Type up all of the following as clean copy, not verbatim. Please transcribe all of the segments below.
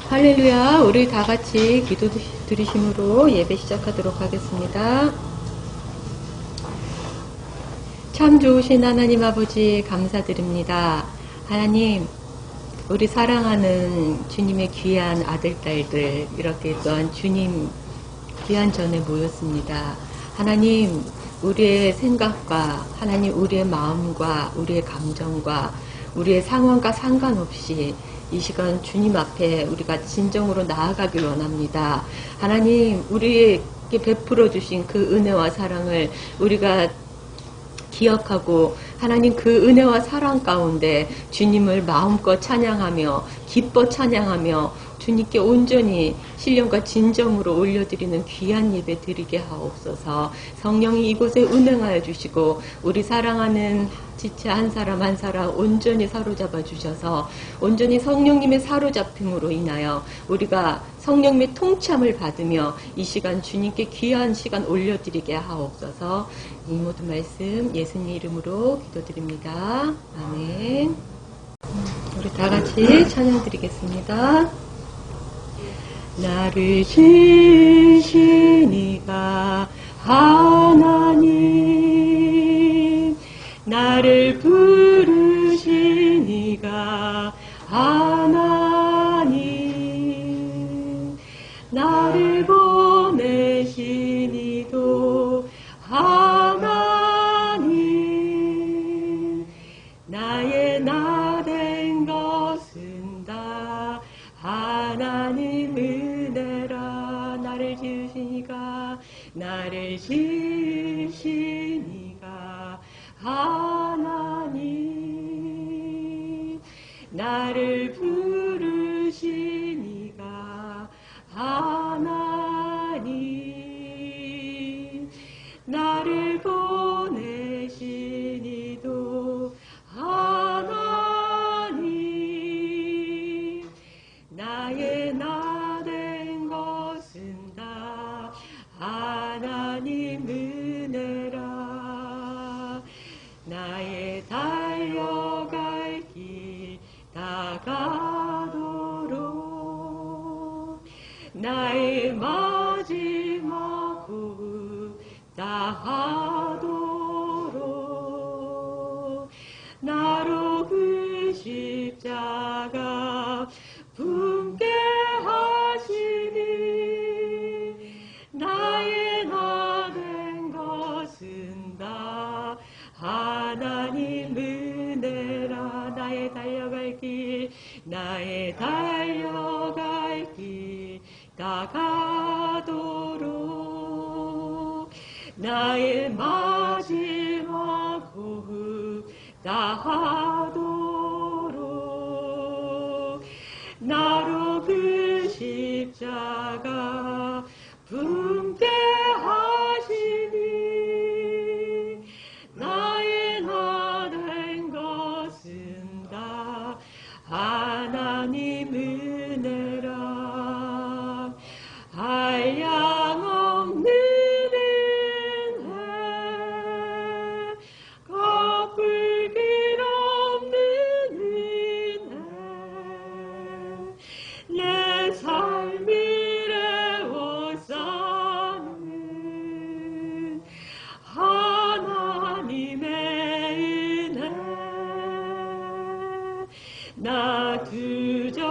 할렐루야. 우리 다 같이 기도 드리심으로 예배 시작하도록 하겠습니다. 참 좋으신 하나님 아버지 감사드립니다. 하나님, 우리 사랑하는 주님의 귀한 아들, 딸들 이렇게 또한 주님 귀한 전에 모였습니다. 하나님, 우리의 생각과 하나님 우리의 마음과 우리의 감정과 우리의 상황과 상관없이 이 시간 주님 앞에 우리가 진정으로 나아가길 원합니다. 하나님, 우리에게 베풀어 주신 그 은혜와 사랑을 우리가 기억하고 하나님 그 은혜와 사랑 가운데 주님을 마음껏 찬양하며 기뻐 찬양하며 주님께 온전히 신령과 진정으로 올려드리는 귀한 예배 드리게 하옵소서. 성령이 이곳에 운행하여 주시고 우리 사랑하는 지체 한 사람 한 사람 온전히 사로잡아 주셔서 온전히 성령님의 사로잡힘으로 인하여 우리가 성령님의 통참을 받으며 이 시간 주님께 귀한 시간 올려드리게 하옵소서. 이 모든 말씀 예수님 이름으로 기도드립니다. 아멘. 우리 다 같이 찬양 드리겠습니다. 나를 지으신 이가 하나님, 나를 부르신 이가 하나님, 나를 보내신 이도 하나님, 나의 나 된 것은 다 하나님 은혜라. 나를 지으신 이가 나를 지으신 이가 하나님, 나를 부르신 이가 하나님, 나를 보내신 이도 하나님, 나의 나 된 것은 다 하나님 은혜라. 나의 달려갈 길 다가도록 나의 마지막 호흡 다하도록 나로 그 십자가 품게 하시니 나의 나 된 것은 다 하나님 은혜라. 나의 달려갈 길 나의 달려갈 길 다가도록 나의 마지막 호흡 다하도록 나로 그 십자가 품게 하시니 나의 나 된 것은 다 하나님 은혜라. 한량없는 은혜, 갚을 길 없는 은혜, 내 삶이 레워싸는 하나님의 은혜, 나 두점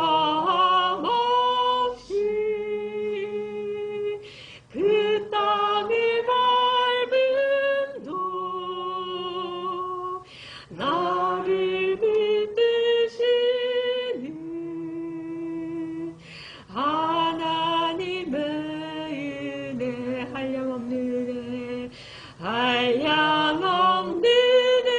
없이 그 땅을 밟음도 나를 붙드시는 하나님의 은혜, 한량없는 은혜, 한량없는 은혜,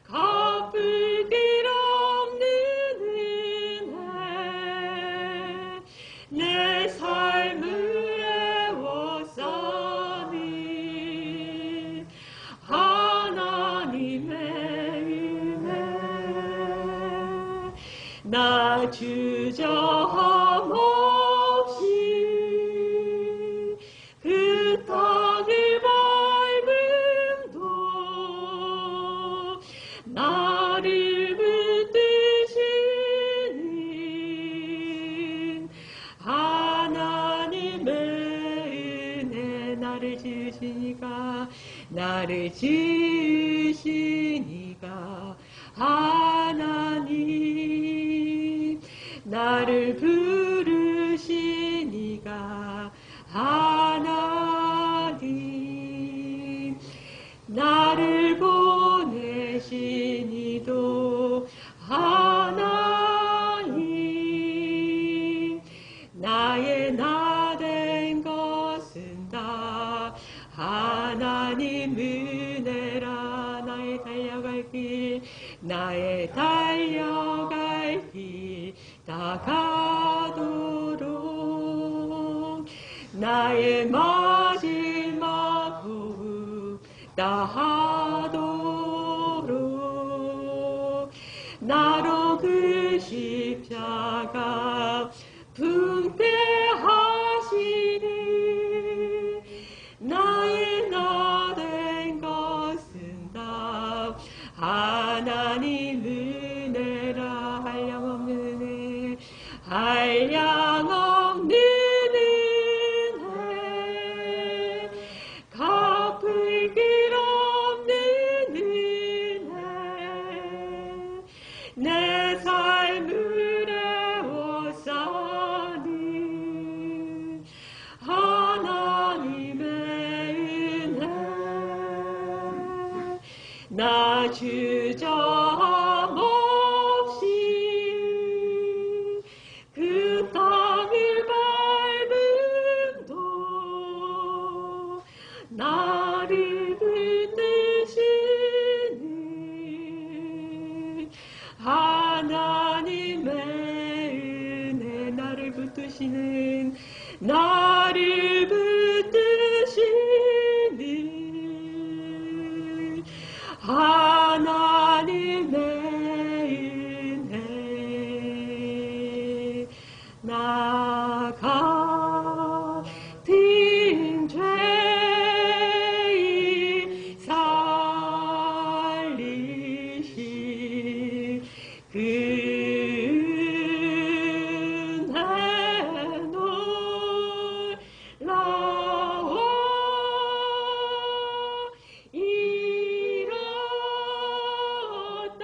갚을 길 없는 은혜, 내 삶을 애워싸는 하나님의 은혜, 나 주저함 없이 그 땅을 밟음도 나를 붙드시 나를 지으신 이가 하나님, 나를 부르신 이가 하나님, 나를 보내신 이도 하나님, 나의 나 된 것은 다 하나님 은혜라. 나의 달려갈 길, 나의 달려갈 길 다 가도록, 나의 마지막 호흡 다 하도록, 나로 그 십자가 분배하시니 나의 나 된 것은 다 하나님 은혜라. 한량없는 은혜, 한량없는 은혜, 갚을 길 없는 은혜, 내 삶을 애워싸는 하나님의 은혜, 나 주저함없이 그 땅을 밟음도 나를 붙드시는 하나님의 은혜, 나를 붙드시는, 나를 붙드시는 하나님의 은혜, 나 같은 죄인 살리신 그 은혜 놀라워. 잃었던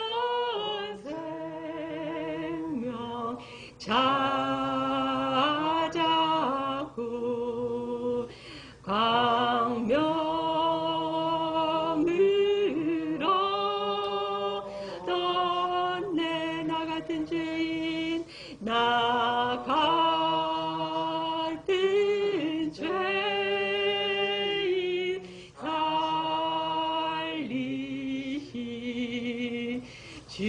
생명 찾았고 광명을 얻었네. 나 같은 죄인, 나 같은 죄인 살리신 주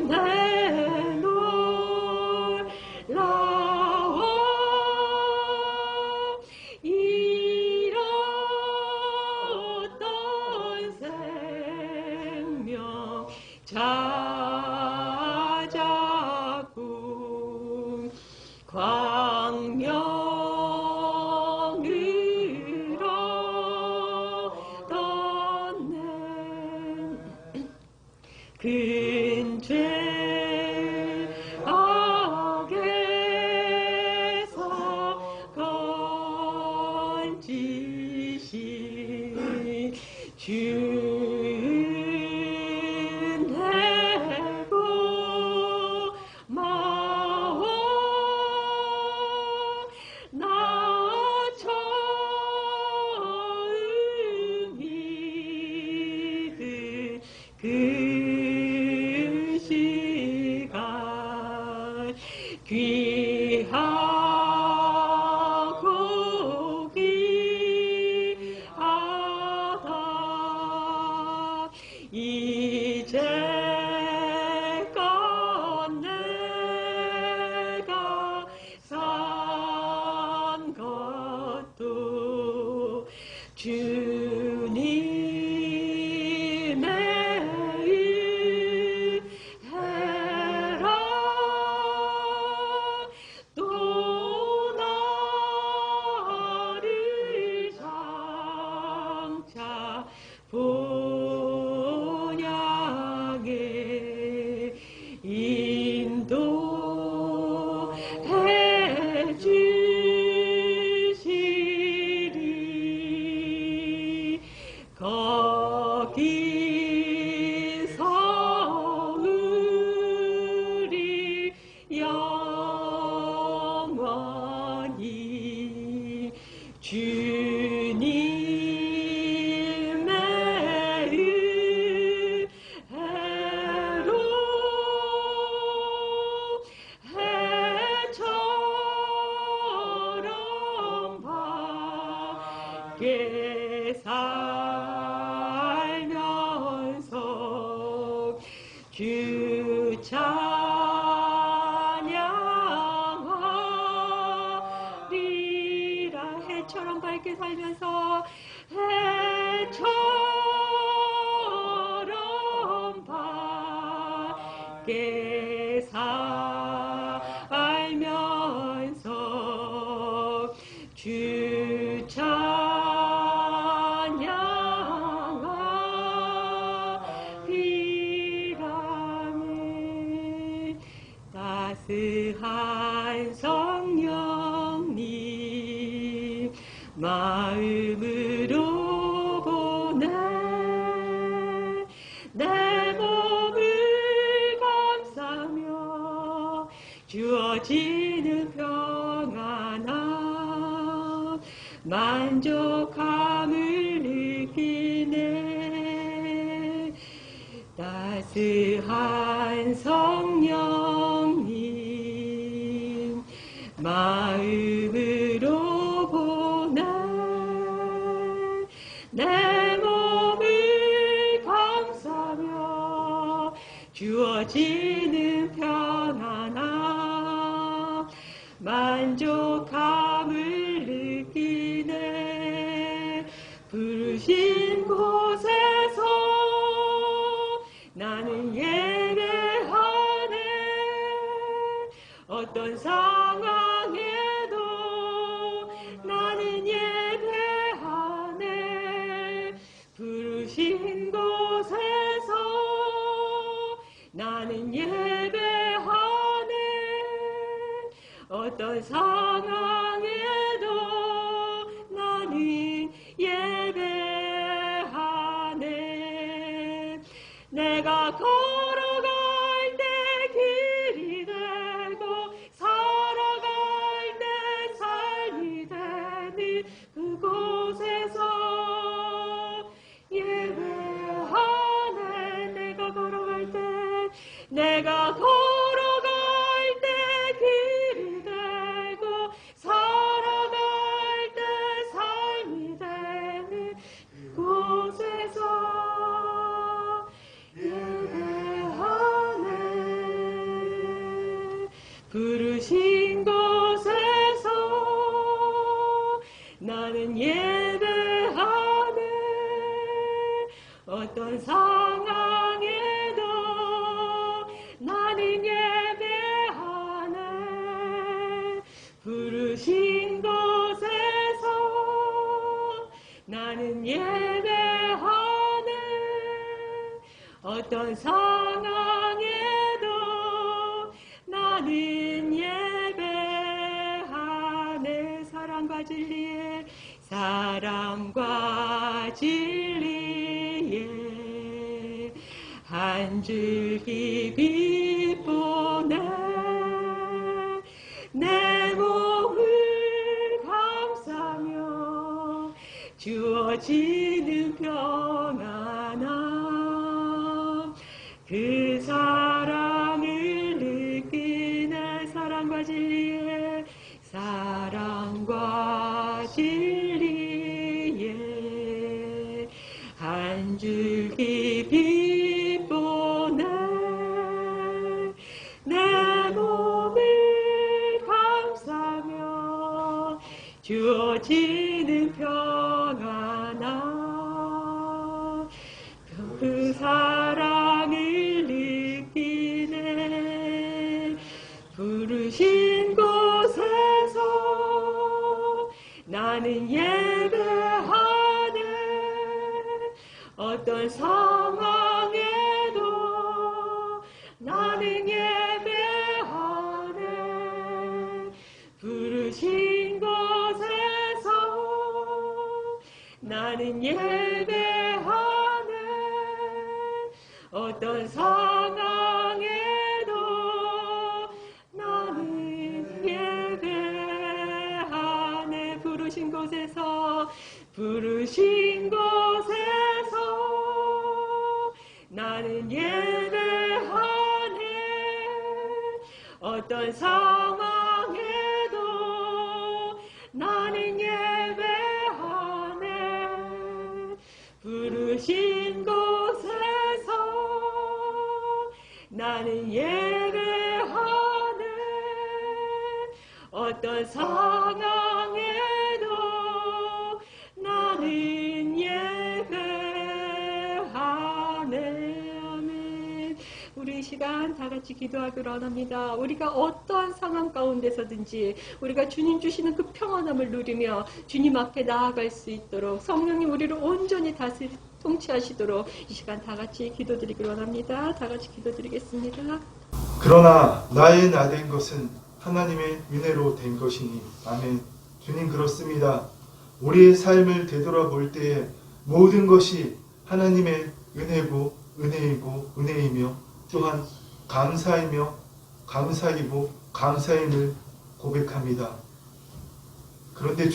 은혜 놀라워. 잃었던 생명 찾았고 광명을 얻었네. 큰 죄악에서 건지신 주 은혜 고마워. 나 처음 믿은 그 주 찬양하리라. 해처럼 밝게 살면서 해처럼 밝게 살면서 주 찬양하리라네. 따스한 성령님 마음으로 보내 내 몸을 감싸며 주어지는 평안함 만족함을 느끼네. 따스한 성령님 마음으로 보내 내 몸을 감싸며 주어지는 평안함 만족함을 느끼네. 부르신 곳에서 나는 예배하네. 어떤 상황에도 나는 예배하네. 부르신 곳에서 나는 예배하네. 어떤 상황에도 나는 예배하네. 내가 걸어갈 때 길이 되고 살아갈 때 삶이 되는 그곳에서 예배하네. 내가 걸어갈 때 내가 걸어갈 때 길이 되고 살아갈 때 삶이 되는 그곳에서 예배하네. 부르신 곳에서 나는 예배하네. 어떤 상황에도 나는 예배하네. 부르신 곳에서 나는 예배하네. 어떤 상황에도 나는 예배하네. 사랑과 진리에 사랑과 진리에 한 줄기 빛 보내 내 몸을 감싸며 주어지는 평안함 그 사랑을 느끼네. 사랑과 진리에 사랑과 진리에 한 줄기 빛 보내 내 몸을 감싸며 주어지는 평안함 그 사랑을 느끼네. 부르신 곳에서 나는 예배하네. 어떤 상황에도 나는 예배하네. 부르신 곳에서 나는 예배하네. 어떤 상황에도 나는 예배하네. 부르신 곳에서 부르신 곳에서 나는 예배하네. 어떤 상황에도 나는 예배하네. 부르신 곳에서 나는 예배하네. 어떤 상황에도 나는 예배하네. 아멘. 우리 이 시간 다 같이 기도하기로 원합니다. 우리가 어떠한 상황 가운데서든지 우리가 주님 주시는 그 평안함을 누리며 주님 앞에 나아갈 수 있도록 성령님 우리를 온전히 다스리 통치하시도록 이 시간 다 같이 기도드리기로 원합니다. 다 같이 기도드리겠습니다. 그러나 나의 나 된 것은 하나님의 은혜로 된 것이니. 아멘. 주님, 그렇습니다. 우리의 삶을 되돌아볼 때에 모든 것이 하나님의 은혜고 은혜이고 은혜이며 또한 감사이며 감사이고 감사임을 고백합니다. 그런데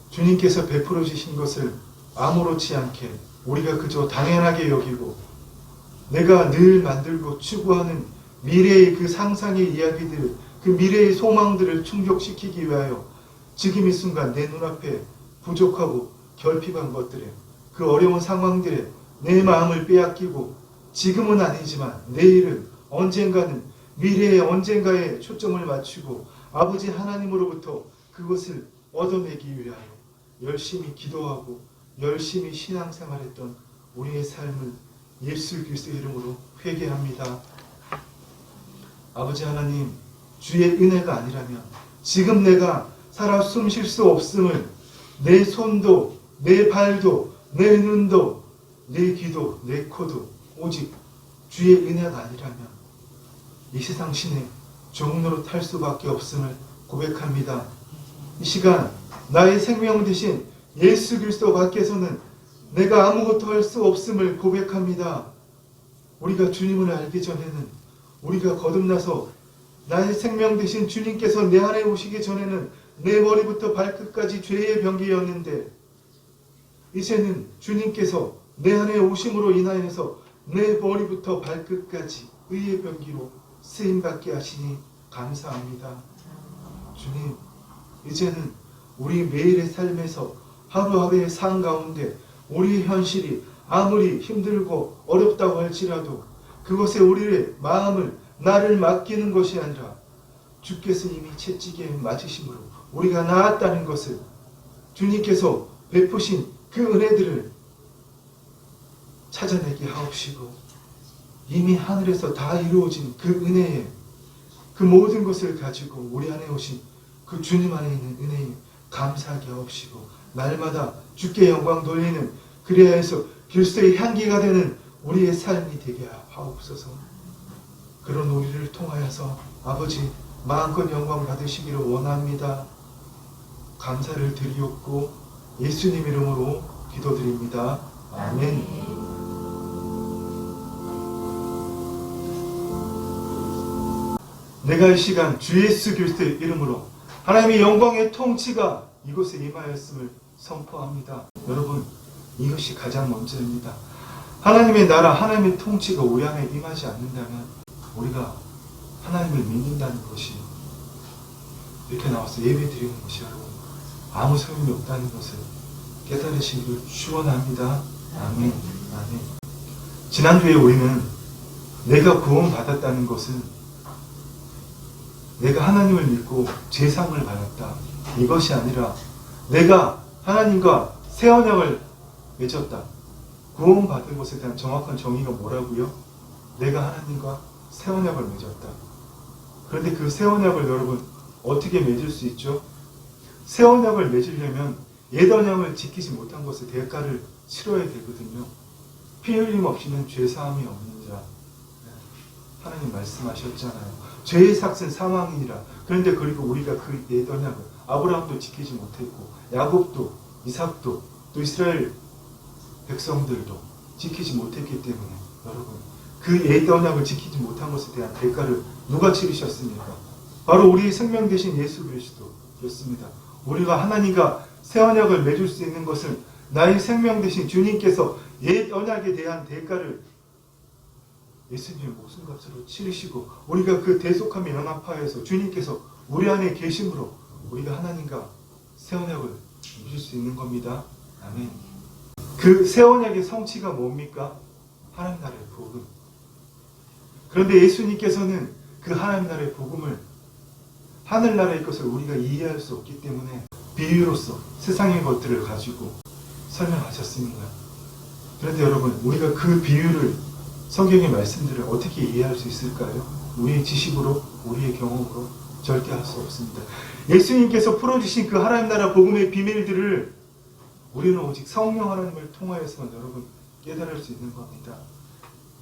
주님께서 베풀어 주신 것을 아무렇지 않게 우리가 그저 당연하게 여기고 내가 늘 만들고 추구하는 미래의 그 상상의 이야기들, 그 미래의 소망들을 충족시키기 위하여 지금 이 순간 내 눈앞에 부족하고 결핍한 것들에, 그 어려운 상황들에 내 마음을 빼앗기고 지금은 아니지만 내일은, 언젠가는, 미래의 언젠가에 초점을 맞추고 아버지 하나님으로부터 그것을 얻어내기 위하여 열심히 기도하고 열심히 신앙생활했던 우리의 삶을 예수 그리스도의 이름으로 회개합니다. 아버지 하나님, 주의 은혜가 아니라면 지금 내가 살아 숨 쉴 수 없음을, 내 손도 내 발도 내 눈도 내 귀도 내 코도 오직 주의 은혜가 아니라면 이 세상 신의 종로로 탈 수밖에 없음을 고백합니다. 이 시간 나의 생명 되신 예수 그리스도 밖에서는 내가 아무것도 할 수 없음을 고백합니다. 우리가 주님을 알기 전에는, 우리가 거듭나서 나의 생명 되신 주님께서 내 안에 오시기 전에는 내 머리부터 발끝까지 죄의 병기였는데 이제는 주님께서 내 안에 오심으로 인하여서 내 머리부터 발끝까지 의의 병기로 쓰임받게 하시니 감사합니다. 주님, 이제는 우리 매일의 삶에서 하루하루의 삶 가운데 우리의 현실이 아무리 힘들고 어렵다고 할지라도 그것에 우리의 마음을, 나를 맡기는 것이 아니라 주께서 이미 채찍에 맞으심으로 우리가 나았다는 것을, 주님께서 베푸신 그 은혜들을 찾아내게 하옵시고 이미 하늘에서 다 이루어진 그 은혜에 그 모든 것을 가지고 우리 안에 오신 그 주님 안에 있는 은혜에 감사하게 하옵시고 날마다 주께 영광 돌리는, 그래야 해서 그리스도의 향기가 되는 우리의 삶이 되게 하옵소서. 그런 우리를 통하여서 아버지 마음껏 영광 받으시기를 원합니다. 감사를 드리옵고 예수님 이름으로 기도드립니다. 아멘. 내가 이 시간 주 예수 그리스도의 이름으로 하나님의 영광의 통치가 이곳에 임하였음을 선포합니다. 여러분, 이것이 가장 먼저입니다. 하나님의 나라, 하나님의 통치가 우리 안에 임하지 않는다면 우리가 하나님을 믿는다는 것이, 이렇게 나와서 예배 드리는 것이 여러분 아무 소용이 없다는 것을 깨달으시기를 축원합니다. 아멘. 아멘. 지난주에 우리는 내가 구원받았다는 것은 내가 하나님을 믿고 제사함을 받았다, 이것이 아니라 내가 하나님과 새 언약을 맺었다. 구원받은 것에 대한 정확한 정의가 뭐라고요? 내가 하나님과 새 언약을 맺었다. 그런데 그 새 언약을 여러분 어떻게 맺을 수 있죠? 새 언약을 맺으려면 옛 언약을 지키지 못한 것의 대가를 치러야 되거든요. 피 흘림 없이는 죄사함이 없는 자, 하나님 말씀하셨잖아요. 죄의 삭은 사망이니라. 그런데 그리고 우리가 그 옛 언약을 아브라함도 지키지 못했고 야곱도 이삭도 또 이스라엘 백성들도 지키지 못했기 때문에 여러분 그 옛 언약을 지키지 못한 것에 대한 대가를 누가 치르셨습니까? 바로 우리의 생명 되신 예수 그리스도였습니다. 우리가 하나님과 새 언약을 맺을 수 있는 것은 나의 생명 되신 주님께서 옛 언약에 대한 대가를 예수님의 목숨값으로 치르시고 우리가 그 대속함에 연합하여서 주님께서 우리 안에 계심으로 우리가 하나님과 새 언약을 맺을 수 있는 겁니다. 아멘. 그 새 언약의 성취가 뭡니까? 하나님 나라의 복음. 그런데 예수님께서는 그 하나님 나라의 복음을, 하늘나라의 것을 우리가 이해할 수 없기 때문에 비유로서 세상의 것들을 가지고 설명하셨습니다. 그런데 여러분, 우리가 그 비유를, 성경의 말씀들을 어떻게 이해할 수 있을까요? 우리의 지식으로, 우리의 경험으로 절대 할 수 없습니다. 예수님께서 풀어주신 그 하나님 나라 복음의 비밀들을 우리는 오직 성령 하나님을 통하여서만 여러분 깨달을 수 있는 겁니다.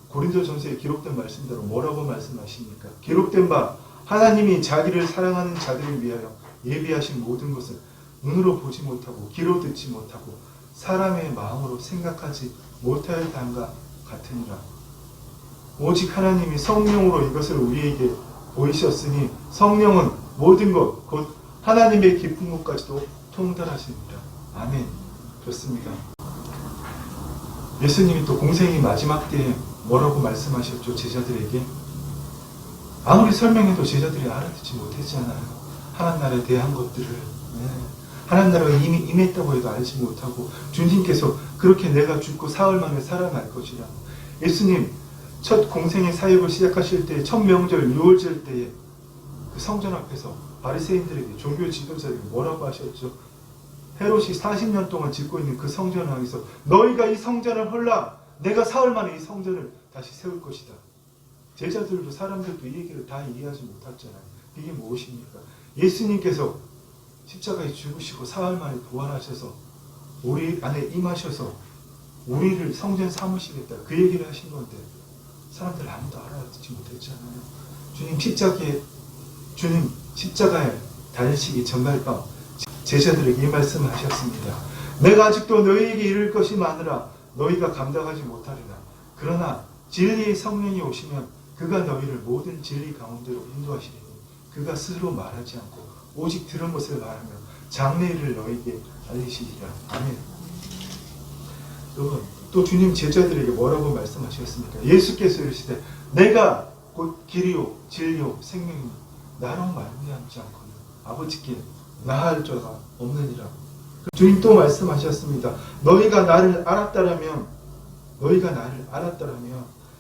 고린도전서에 기록된 말씀대로 뭐라고 말씀하십니까? 기록된 바 하나님이 자기를 사랑하는 자들을 위하여 예비하신 모든 것을 눈으로 보지 못하고 귀로 듣지 못하고 사람의 마음으로 생각하지 못하였다함과 같으니라. 오직 하나님이 성령으로 이것을 우리에게 보이셨으니 성령은 모든 것, 곧 하나님의 깊은 것까지도 통달하십니다. 아멘. 좋습니다. 예수님이 또 공생의 마지막 때에 뭐라고 말씀하셨죠? 제자들에게. 아무리 설명해도 제자들이 알아듣지 못했잖아요. 하나님 나라에 대한 것들을. 하나님 나라가 이미 임했다고 해도 알지 못하고 주님께서 그렇게 내가 죽고 사흘 만에 살아날 것이라. 예수님 첫 공생의 사역을 시작하실 때 첫 명절 유월절 때에 그 성전 앞에서 바리새인들에게, 종교 지도자들에게 뭐라고 하셨죠? 헤롯이 40년 동안 짓고 있는 그 성전을 향해서 너희가 이 성전을 헐라, 내가 사흘 만에 이 성전을 다시 세울 것이다. 제자들도 사람들도 이 얘기를 다 이해하지 못했잖아요. 이게 무엇입니까? 예수님께서 십자가에 죽으시고 사흘 만에 부활하셔서 우리 안에 임하셔서 우리를 성전 삼으시겠다, 그 얘기를 하신 건데 사람들 아무도 알아듣지 못했잖아요. 주님 십자가에 달리시기 전날 밤 제자들에게 이 말씀을 하셨습니다. 내가 아직도 너희에게 이를 것이 많으나 너희가 감당하지 못하리라. 그러나 진리의 성령이 오시면 그가 너희를 모든 진리 가운데로 인도하시리니 그가 스스로 말하지 않고 오직 들은 것을 말하며 장래일을 너희에게 알리시리라. 아멘. 여러분, 또 주님 제자들에게 뭐라고 말씀하셨습니까? 예수께서 이르시되 내가 곧 길이요 진리요 생명이니 나로 말미암지 않고는 아버지께 나아갈 자가 없느니라. 주님 또 말씀하셨습니다. 너희가 나를 알았다라면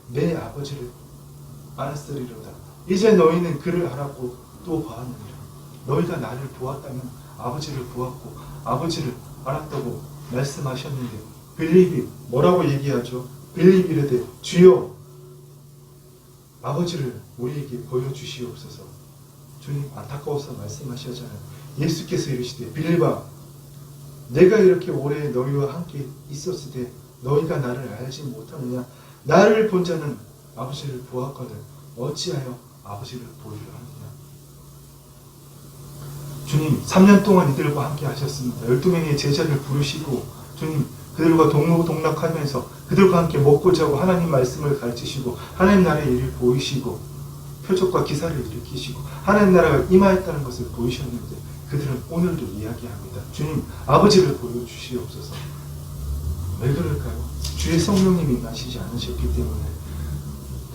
내 아버지를 알았으리로다. 이제 너희는 그를 알았고 또 보았느니라. 너희가 나를 보았다면 아버지를 보았고 아버지를 알았다고 말씀하셨는데 빌립이 뭐라고 얘기하죠? 빌립이 이르되 주여 아버지를 우리에게 보여주시옵소서. 주님 안타까워서 말씀하시잖아요. 예수께서 이르시되 빌립아 내가 이렇게 오래 너희와 함께 있었을 때 너희가 나를 알지 못하느냐? 나를 본 자는 아버지를 보았거든 어찌하여 아버지를 보이려 하느냐? 주님 3년 동안 이들과 함께 하셨습니다. 12명의 제자를 부르시고 주님 그들과 동무동락하면서 그들과 함께 먹고 자고 하나님 말씀을 가르치시고 하나님 나라의 일을 보이시고 표적과 기사를 일으키시고 하나님 나라가 임하였다는 것을 보이셨는데 그들은 오늘도 이야기합니다. 주님 아버지를 보여주시옵소서. 왜 그럴까요? 주의 성령님이 임하시지 않으셨기 때문에.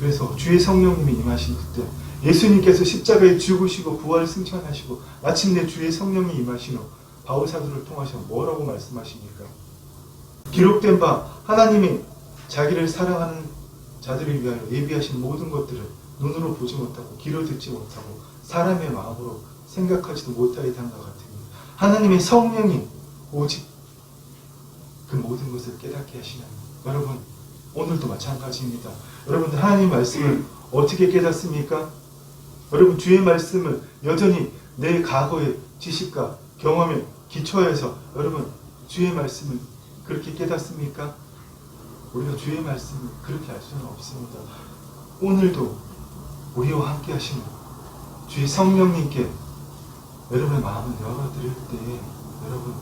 그래서 주의 성령님이 임하신 그때 예수님께서 십자가에 죽으시고 부활 승천하시고 마침내 주의 성령이 임하신 후 바울 사도를 통하셔 뭐라고 말씀하십니까? 기록된 바 하나님이 자기를 사랑하는 자들을 위하여 예비하신 모든 것들을 눈으로 보지 못하고 귀로 듣지 못하고 사람의 마음으로 생각하지도 못하였다는 것 같으니 하나님의 성령이 오직 그 모든 것을 깨닫게 하시나니 여러분 오늘도 마찬가지입니다. 여러분들 하나님 말씀을 어떻게 깨닫습니까? 여러분 주의 말씀을 여전히 내 과거의 지식과 경험에 기초해서 여러분 주의 말씀을 그렇게 깨닫습니까? 우리가 주의 말씀을 그렇게 알 수는 없습니다. 오늘도 우리와 함께 하시는 주의 성령님께 여러분의 마음을 열어드릴 때 여러분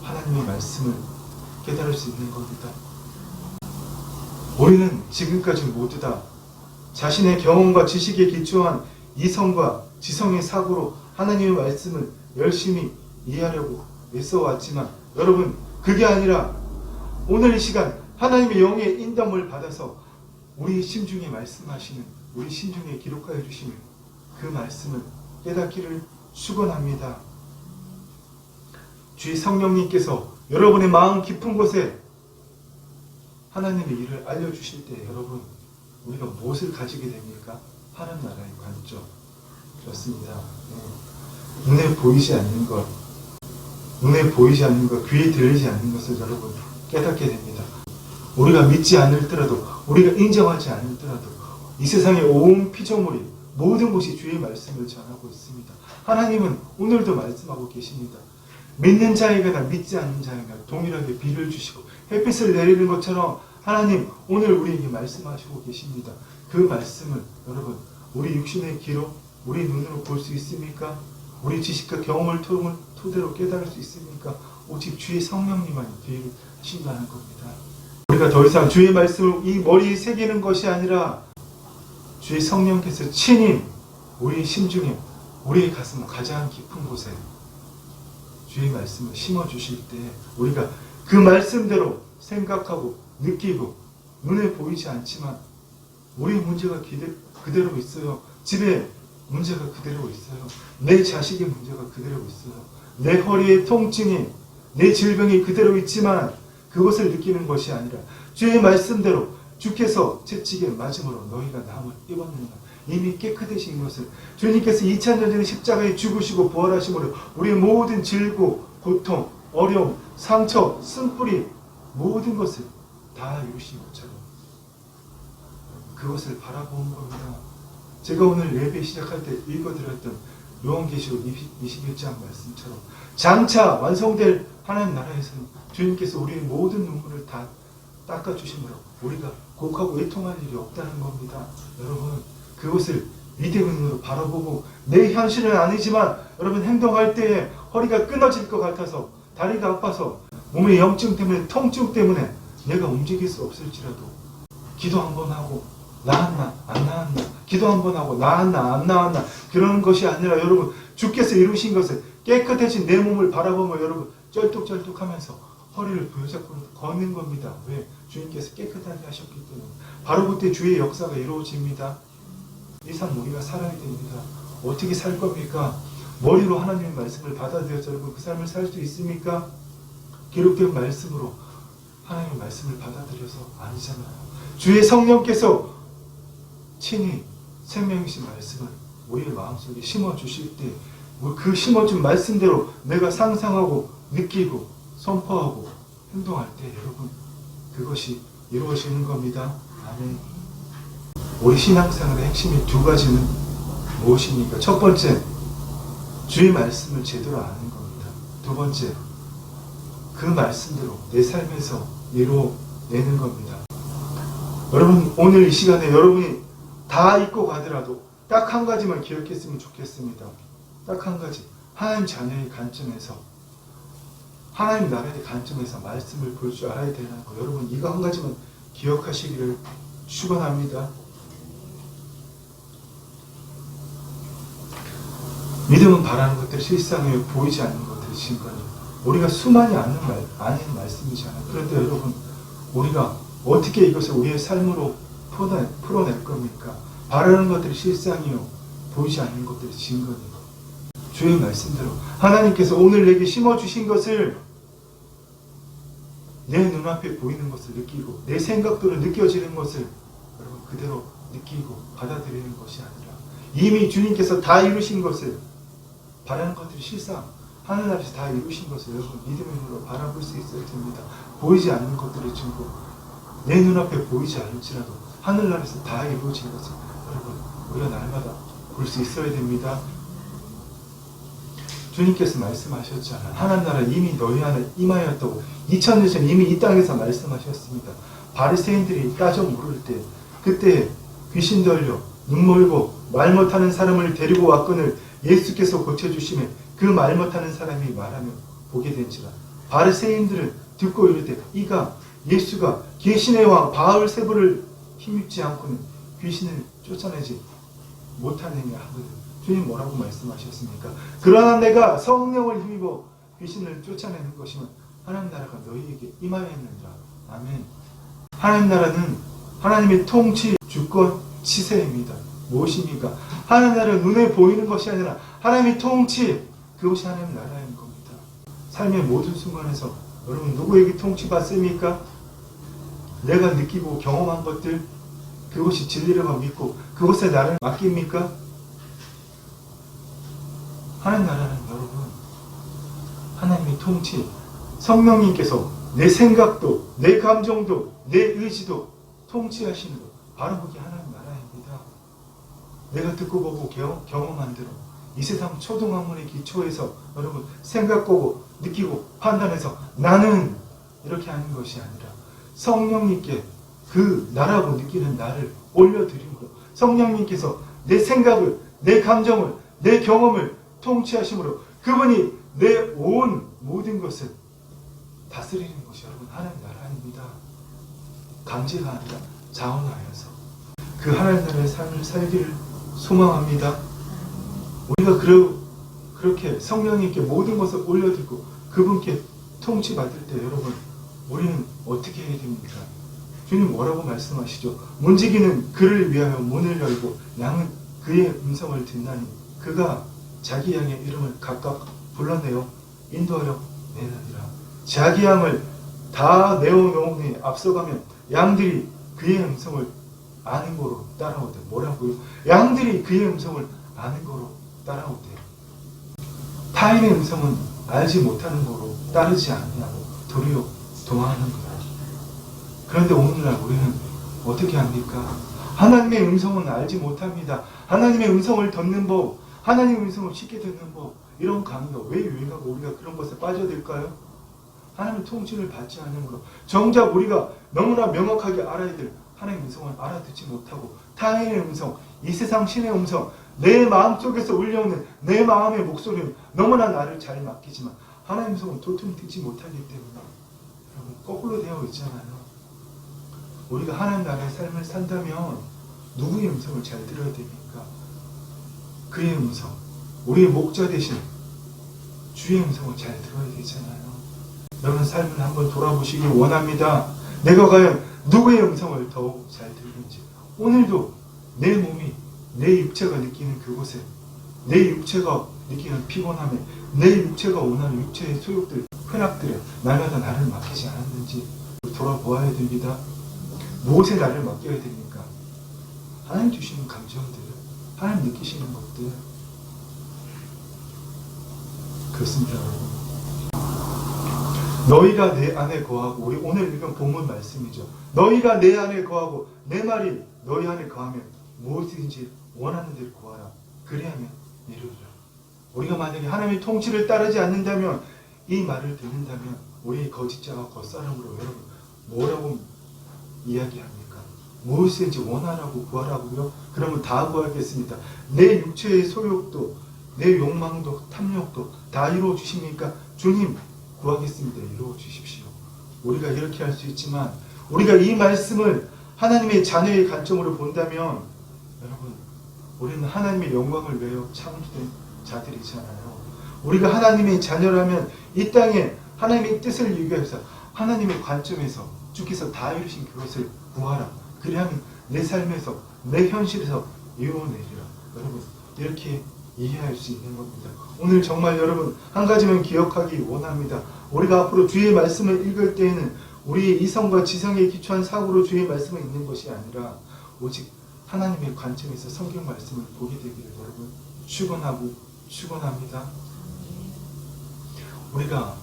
하나님의 말씀을 깨달을 수 있는 겁니다. 우리는 지금까지 모두 다 자신의 경험과 지식에 기초한 이성과 지성의 사고로 하나님의 말씀을 열심히 이해하려고 애써왔지만 여러분 그게 아니라 오늘 이 시간 하나님의 영의 인도함을 받아서 우리 심중에 말씀하시는 우리 심중에 기록하여 주시는 그 말씀을 깨닫기를 축원합니다. 주의 성령님께서 여러분의 마음 깊은 곳에 하나님의 일을 알려주실 때 여러분 우리가 무엇을 가지게 됩니까? 하나님 나라의 관점. 그렇습니다. 눈에 보이지 않는 것, 귀에 들리지 않는 것을 여러분 깨닫게 됩니다. 우리가 믿지 않을더라도, 우리가 인정하지 않을더라도 이 세상의 온 피조물이 모든 곳이 주의 말씀을 전하고 있습니다. 하나님은 오늘도 말씀하고 계십니다. 믿는 자에게나 믿지 않는 자에게나 동일하게 비를 주시고 햇빛을 내리는 것처럼 하나님 오늘 우리에게 말씀하시고 계십니다. 그 말씀을 여러분 우리 육신의 귀로 우리 눈으로 볼 수 있습니까? 우리 지식과 경험을 토대로 깨달을 수 있습니까? 오직 주의 성령님만이 되게 하신다는 겁니다. 우리가 더 이상 주의 말씀을 이 머리에 새기는 것이 아니라 주의 성령께서 친히 우리의 심중에 우리의 가슴 가장 깊은 곳에 주의 말씀을 심어주실 때 우리가 그 말씀대로 생각하고 느끼고 눈에 보이지 않지만 우리의 문제가 그대로 있어요. 집에 문제가 그대로 있어요. 내 자식의 문제가 그대로 있어요. 내 허리의 통증이 내 질병이 그대로 있지만 그것을 느끼는 것이 아니라 주의 말씀대로 주께서 채찍에 맞음으로 너희가 나음을 입었느냐 이미 깨끗해진 것을 주님께서 2000년 전에 십자가에 죽으시고 부활하심으로 우리의 모든 질고 고통, 어려움, 상처, 쓴뿌리 모든 것을 다 이루신 것처럼 그것을 바라보는 겁니다. 제가 오늘 예배 시작할 때 읽어드렸던 요한계시록 21장 말씀처럼 장차 완성될 하나님 나라에서는 주님께서 우리의 모든 눈물을 다 닦아주심으로 우리가 곡하고 애통할 일이 없다는 겁니다. 여러분 그것을 믿음의 눈으로 바라보고 내 현실은 아니지만 여러분 행동할 때에 허리가 끊어질 것 같아서 다리가 아파서 몸의 염증 때문에 통증 때문에 내가 움직일 수 없을지라도 기도 한번 하고 나았나 안 나았나 기도 한번 하고 나았나 안 나았나 그러는 것이 아니라 여러분 주께서 이루신 것을 깨끗해진 내 몸을 바라보며 여러분 쩔뚝쩔뚝하면서 허리를 부여잡고 걷는 겁니다. 왜? 주님께서 깨끗하게 하셨기 때문에 바로 그때 주의 역사가 이루어집니다. 이 삶 우리가 살아야 됩니다. 어떻게 살 겁니까? 머리로 하나님의 말씀을 받아들여서 여러분 그 삶을 살 수 있습니까? 기록된 말씀으로 하나님의 말씀을 받아들여서 아니잖아요. 주의 성령께서 친히 생명이신 말씀을 우리의 마음속에 심어주실 때 그 심어준 말씀대로 내가 상상하고 느끼고 선포하고 행동할 때 여러분 그것이 이루어지는 겁니다. 아멘. 우리 신앙생활의 핵심이 두 가지는 무엇입니까? 첫 번째, 주의 말씀을 제대로 아는 겁니다. 두 번째, 그 말씀대로 내 삶에서 이루어내는 겁니다. 여러분 오늘 이 시간에 여러분이 다 잊고 가더라도 딱 한 가지만 기억했으면 좋겠습니다. 딱 한 가지. 하나님 자녀의 관점에서 하나님 나라의 관점에서 말씀을 볼 줄 알아야 되는 거. 여러분 이거 한 가지만 기억하시기를 축원합니다. 믿음은 바라는 것들 실상에 보이지 않는 것들이 증거예요. 우리가 수많이 아는 말씀이잖아요. 그런데 여러분 우리가 어떻게 이것을 우리의 삶으로 풀어낼 겁니까? 바라는 것들이 실상이요 보이지 않는 것들이 증거예요. 주의 말씀대로 하나님께서 오늘 내게 심어주신 것을 내 눈앞에 보이는 것을 느끼고 내 생각대로 느껴지는 것을 여러분 그대로 느끼고 받아들이는 것이 아니라 이미 주님께서 다 이루신 것을 바라는 것들이 실상 하늘나라에서 다 이루신 것을 여러분 믿음의 눈으로 바라볼 수 있어야 됩니다. 보이지 않는 것들의 증거 내 눈앞에 보이지 않을지라도 하늘나라에서 다 이루어진 것을 여러분 우리가 날마다 볼 수 있어야 됩니다. 주님께서 말씀하셨잖아요. 하나님 나라 이미 너희 안에 임하였다고 2000년 전에 이미 이 땅에서 말씀하셨습니다. 바리새인들이 따져 물을 때 그때 귀신 들려 눈멀고 말 못하는 사람을 데리고 왔거늘 예수께서 고쳐주시매 그 말 못하는 사람이 말하며 보게 된지라. 바리새인들은 듣고 이르되 이가 예수가 귀신의 왕 바알세불을 힘입지 않고는 귀신을 쫓아내지 못하느냐 하거든. 주님 뭐라고 말씀하셨습니까? 그러나 내가 성령을 힘입어 귀신을 쫓아내는 것이면 하나님 나라가 너희에게 임하였느니라. 아멘. 하나님 나라는 하나님의 통치, 주권, 치세입니다. 무엇입니까? 하나님 나라는 눈에 보이는 것이 아니라 하나님의 통치, 그것이 하나님 나라인 겁니다. 삶의 모든 순간에서 여러분 누구에게 통치받습니까? 내가 느끼고 경험한 것들, 그것이 진리라고 믿고 그것에 나를 맡깁니까? 하나님 나라는 여러분, 하나님의 통치, 성령님께서 내 생각도, 내 감정도, 내 의지도 통치하시는 것, 바로 그게 하나님 나라입니다. 내가 듣고 보고 경험한 대로 이 세상 초등학문의 기초에서 여러분 생각하고 느끼고 판단해서 나는 이렇게 하는 것이 아니라 성령님께 그 나라고 느끼는 나를 올려드림으로 성령님께서 내 생각을, 내 감정을, 내 경험을 통치하심으로 그분이 내 온 모든 것을 다스리는 것이 여러분 하나님 나라입니다. 강제가 아니라 자원하여서 그 하나님 나라의 삶을 살기를 소망합니다. 우리가 그렇게 성령님께 모든 것을 올려드리고 그분께 통치받을 때 여러분 우리는 어떻게 해야 됩니까? 주님 뭐라고 말씀하시죠? 문지기는 그를 위하여 문을 열고 양은 그의 음성을 듣나니 그가 자기 양의 이름을 각각 불러내어 인도하여 내느니라. 자기 양을 다 내어놓으니 앞서가면 양들이 그의 음성을 아는 거로 따라오대. 뭐라고요? 양들이 그의 음성을 아는 거로 따라오대. 타인의 음성은 알지 못하는 거로 따르지 않냐고 도리어 도망하는 거다. 그런데 오늘날 우리는 어떻게 합니까? 하나님의 음성은 알지 못합니다. 하나님의 음성을 듣는 법, 하나님의 음성을 쉽게 듣는 법, 이런 강의가 왜 유행하고 우리가 그런 것에 빠져들까요? 하나님의 통치를 받지 않으므로 정작 우리가 너무나 명확하게 알아야 될 하나님의 음성을 알아듣지 못하고 타인의 음성, 이 세상 신의 음성, 내 마음속에서 울려오는 내 마음의 목소리는 너무나 나를 잘 맡기지만 하나님의 음성은 도통 듣지 못하기 때문에 여러분 거꾸로 되어 있잖아요. 우리가 하나님 나라의 삶을 산다면 누구의 음성을 잘 들어야 됩니까? 그의 음성, 우리의 목자 되신 주의 음성을 잘 들어야 되잖아요. 여러분 삶을 한번 돌아보시길 원합니다. 내가 과연 누구의 음성을 더욱 잘 들는지. 오늘도 내 몸이, 내 육체가 느끼는 그곳에, 내 육체가 느끼는 피곤함에, 내 육체가 원하는 육체의 소욕들, 쾌락들에 날마다 나를 맡기지 않았는지 돌아보아야 됩니다. 무엇에 나를 맡겨야 됩니까? 하나님 주시는 감정들, 하나님 느끼시는 것들. 그렇습니다, 여러분. 너희가 내 안에 거하고, 우리 오늘 읽은 본문 말씀이죠. 너희가 내 안에 거하고 내 말이 너희 안에 거하면 무엇이든지 원하는 대로 구하라. 그리하면 이루리라. 우리가 만약에 하나님의 통치를 따르지 않는다면, 이 말을 듣는다면 우리의 거짓자와 겉사람으로 여러분 뭐라고 이야기합니까? 무엇이든지 원하라고 구하라고요? 그러면 다 구하겠습니다. 내 육체의 소욕도, 내 욕망도, 탐욕도 다 이루어 주십니까? 주님 구하겠습니다. 이루어 주십시오. 우리가 이렇게 할 수 있지만 우리가 이 말씀을 하나님의 자녀의 관점으로 본다면 여러분 우리는 하나님의 영광을 위하여 창조된 자들이잖아요. 우리가 하나님의 자녀라면 이 땅에 하나님의 뜻을 이루기 위해서 하나님의 관점에서 주께서 다 이루신 그것을 구하라. 그리하면 내 삶에서, 내 현실에서 이루어내리라. 여러분 이렇게 이해할 수 있는 겁니다. 오늘 정말 여러분 한 가지만 기억하기 원합니다. 우리가 앞으로 주의 말씀을 읽을 때에는 우리의 이성과 지성에 기초한 사고로 주의 말씀을 읽는 것이 아니라 오직 하나님의 관점에서 성경 말씀을 보게 되기를 여러분 축원합니다. 우리가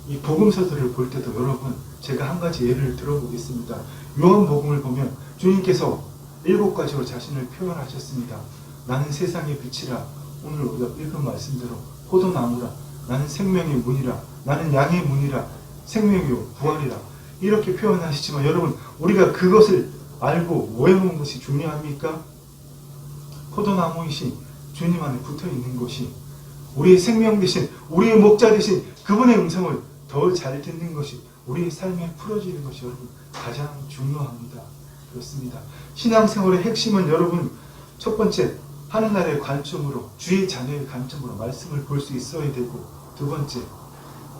이 복음서들을 볼 때도 여러분 제가 한 가지 예를 들어보겠습니다. 요한복음을 보면 주님께서 7가지로 자신을 표현하셨습니다. 나는 세상의 빛이라. 오늘 우리가 읽은 말씀대로 포도나무라. 나는 생명의 문이라. 나는 양의 문이라. 생명이요 부활이라. 이렇게 표현하시지만 여러분 우리가 그것을 알고 모여놓은 것이 중요합니까? 포도나무이신 주님 안에 붙어있는 것이, 우리의 생명 대신, 우리의 목자 대신 그분의 음성을 더 잘 듣는 것이, 우리의 삶에 풀어지는 것이 여러분 가장 중요합니다. 그렇습니다. 신앙생활의 핵심은 여러분 첫 번째 하늘나라의 관점으로, 주의 자녀의 관점으로 말씀을 볼 수 있어야 되고, 두 번째